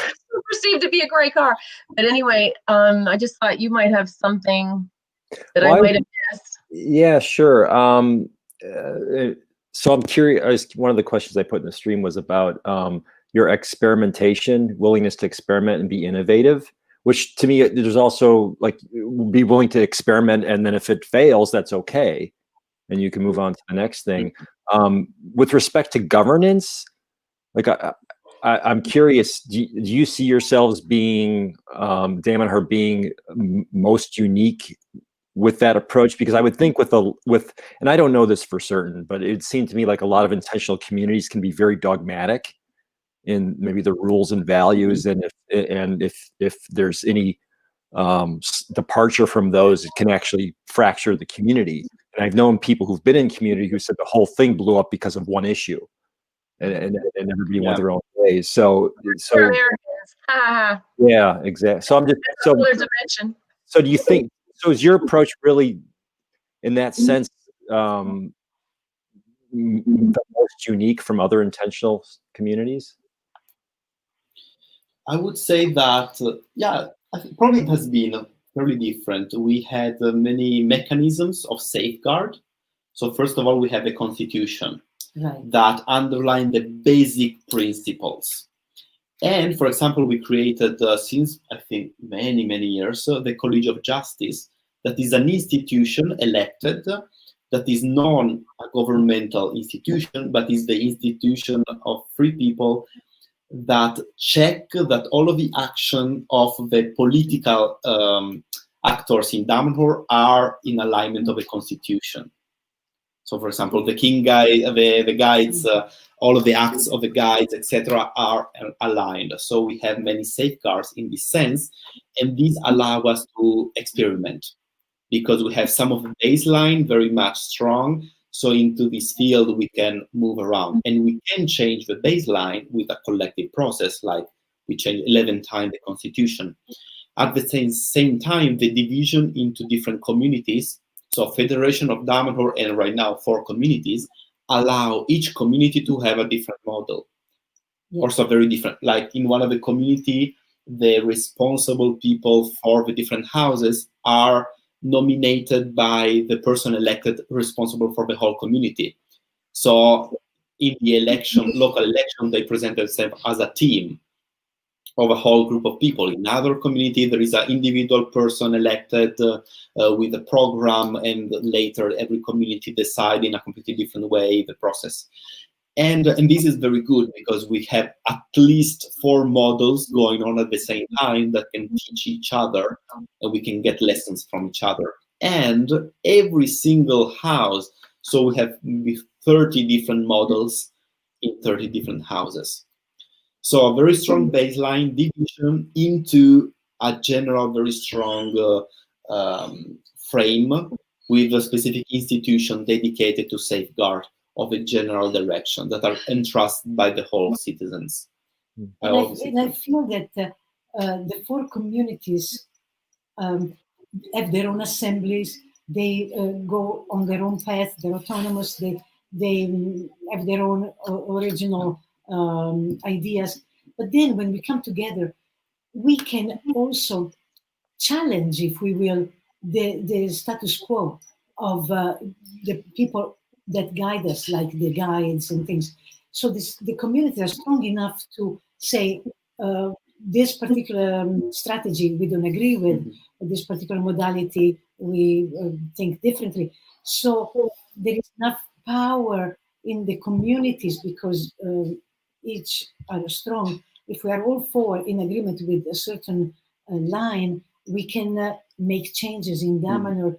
A: perceived to be a great car. But anyway, I just thought you might have something that I might have missed.
D: Yeah, sure. So I'm curious. One of the questions I put in the stream was about your experimentation, willingness to experiment and be innovative. Which to me, there's also like be willing to experiment, and then if it fails, that's okay, and you can move on to the next thing. With respect to governance, like I'm curious, do you see yourselves being Damanhur being most unique with that approach? Because I would think with and I don't know this for certain, but it seemed to me like a lot of intentional communities can be very dogmatic in maybe the rules and values, and if there's any departure from those, it can actually fracture the community. And I've known people who've been in community who said the whole thing blew up because of one issue, and everybody went their own ways. So
A: We're Americans. Ha ha ha.
D: yeah, exactly. So I'm just so
A: Another dimension.
D: so do you think so? Is your approach really, in that sense, the most unique from other intentional communities?
C: I would say that, yeah, I think probably it has been very different. We had many mechanisms of safeguard. So first of all, we have a constitution that underline the basic principles. And for example, we created, since I think many, many years, the College of Justice, that is an institution elected, that is not a governmental institution, but is the institution of free people that check that all of the action of the political actors in Damanhur are in alignment of the constitution. So, for example, the king guide, the guides, all of the acts of the guides, etc., are aligned. So we have many safeguards in this sense, and these allow us to experiment because we have some of the baseline very much strong. So into this field, we can move around, and we can change the baseline with a collective process, like we changed 11 times the constitution. At the same time, the division into different communities, so Federation of Damanhur and right now 4 communities, allow each community to have a different model. Yeah. Also very different. Like in one of the community, the responsible people for the different houses are nominated by the person elected responsible for the whole community. So in the election, local election, they present themselves as a team of a whole group of people. In other community, there is an individual person elected with a program, and later every community decide in a completely different way the process. And this is very good because we have at least 4 models going on at the same time that can teach each other, and we can get lessons from each other. And every single house, so we have 30 different models in 30 different houses. So a very strong baseline division into a general, very strong frame with a specific institution dedicated to safeguard of a general direction that are entrusted by the whole citizens.
B: And I feel that the 4 communities have their own assemblies. They go on their own path. They're autonomous. They have their own original ideas. But then when we come together, we can also challenge, if we will, the status quo of the people that guide us, like the guides and things. So the communities are strong enough to say, this particular strategy we don't agree with, this particular modality we think differently. So there is enough power in the communities because each are strong. If we are all 4 in agreement with a certain line, we can make changes in Damanhur,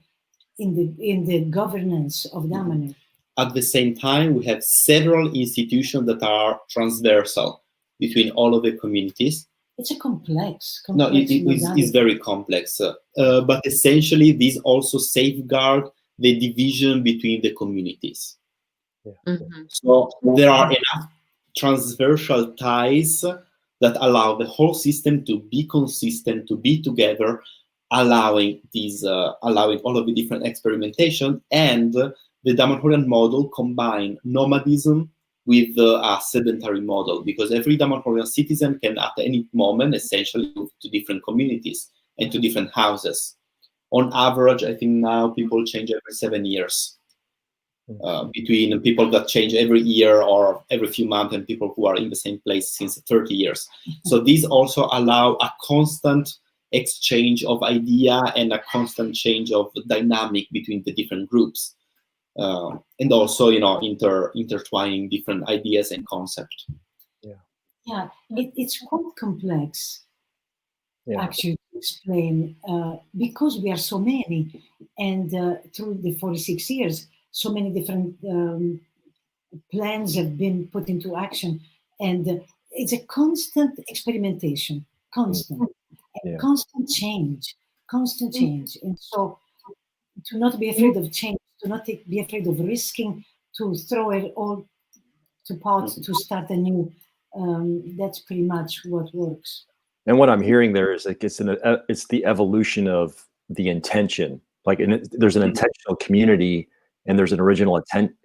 B: in the governance of Damanhur.
C: At the same time, we have several institutions that are transversal between all of the communities.
B: It's a complex
C: no, it's very complex. But essentially, these also safeguard the division between the communities.
D: Yeah.
A: Mm-hmm.
C: So there are enough transversal ties that allow the whole system to be consistent, to be together, allowing all of the different experimentation. And the Damanhurian model combine nomadism with a sedentary model, because every Damanhurian citizen can at any moment essentially move to different communities and to different houses. On average, I think now people change every 7 years. Between people that change every year or every few months and people who are in the same place since 30 years. So these also allow a constant exchange of idea and a constant change of dynamic between the different groups. And also, intertwining different ideas and concepts.
B: Yeah, it's quite complex, actually, to explain, because we are so many, and through the 46 years, so many different plans have been put into action, and it's a constant experimentation, constant change, and so to not be afraid of change, to not be afraid of risking, to throw it all to pot, to start anew. that's pretty much what works.
D: And what I'm hearing there is like it's the evolution of the intention. Like there's an intentional community, and there's an original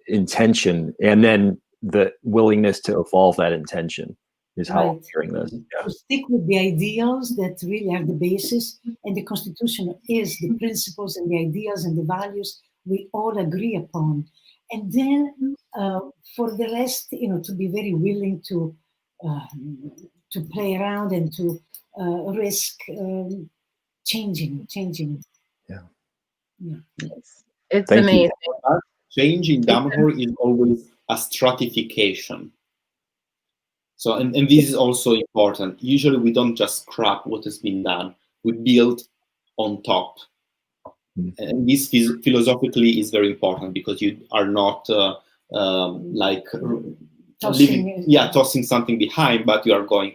D: intention, and then the willingness to evolve that intention is how I'm hearing this. Yeah.
B: To stick with the ideals that really are the basis, and the Constitution is the principles and the ideals and the values we all agree upon. And then for the rest, to be very willing to play around and to risk changing.
D: Yeah.
A: It's amazing.
C: Change in Damanhur is always a stratification. So, and this is also important. Usually we don't just scrap what has been done. We build on top. And this philosophically is very important, because you are not tossing something behind, but you are going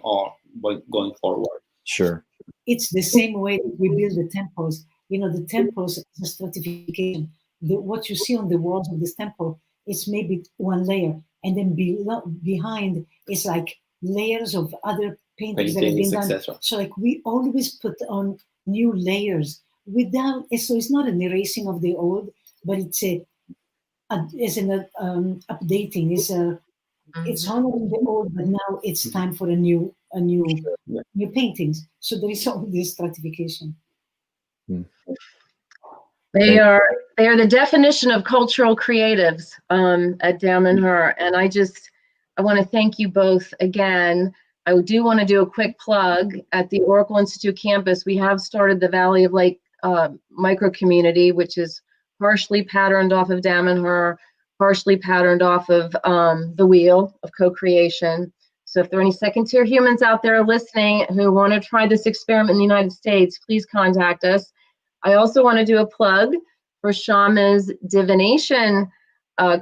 C: forward.
D: Sure.
B: It's the same way that we build the temples. The temples is a stratification. What you see on the walls of this temple is maybe one layer, and then behind is like layers of other paintings that have been done.
C: Etc.
B: So like we always put on new layers so it's not an erasing of the old, but it's an updating. It's honoring the old, but now it's time for new paintings. So there is all this stratification.
A: They are the definition of cultural creatives at Damanhur, and I want to thank you both again. I do want to do a quick plug. At the Oracle Institute campus, we have started the Valley of Lake micro community, which is partially patterned off of Damanhur, partially patterned off of the wheel of co-creation. So if there are any second-tier humans out there listening who want to try this experiment in the United States, please contact us. I also want to do a plug for Shama's divination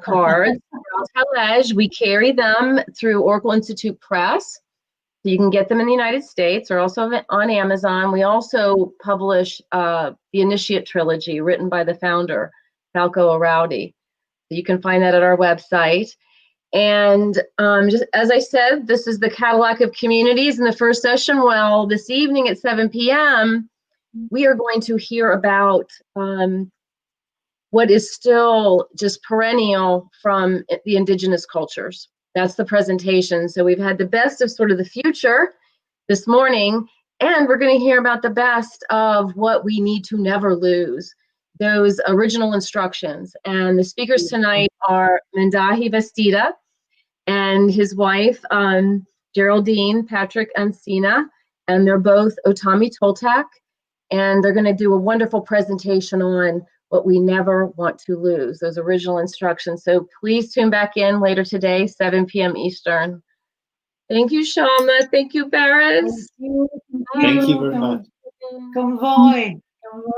A: cards. We carry them through Oracle Institute Press. So you can get them in the United States, or also on Amazon. We also publish the Initiate Trilogy, written by the founder, Falco Arrowdy. So you can find that at our website. And just as I said, this is the Catalog of Communities in the first session. Well, this evening at 7 p.m., we are going to hear about what is still just perennial from the indigenous cultures. That's the presentation. So we've had the best of sort of the future this morning, and we're going to hear about the best of what we need to never lose, those original instructions. And the speakers tonight are Mendahi Vestida and his wife, Geraldine Patrick Ancina, and they're both Otami Toltec, and they're going to do a wonderful presentation on what we never want to lose, those original instructions. So please tune back in later today, 7 p.m. Eastern. Thank you, Shama. Thank you, Barys.
C: Thank you very much.
B: Convoy.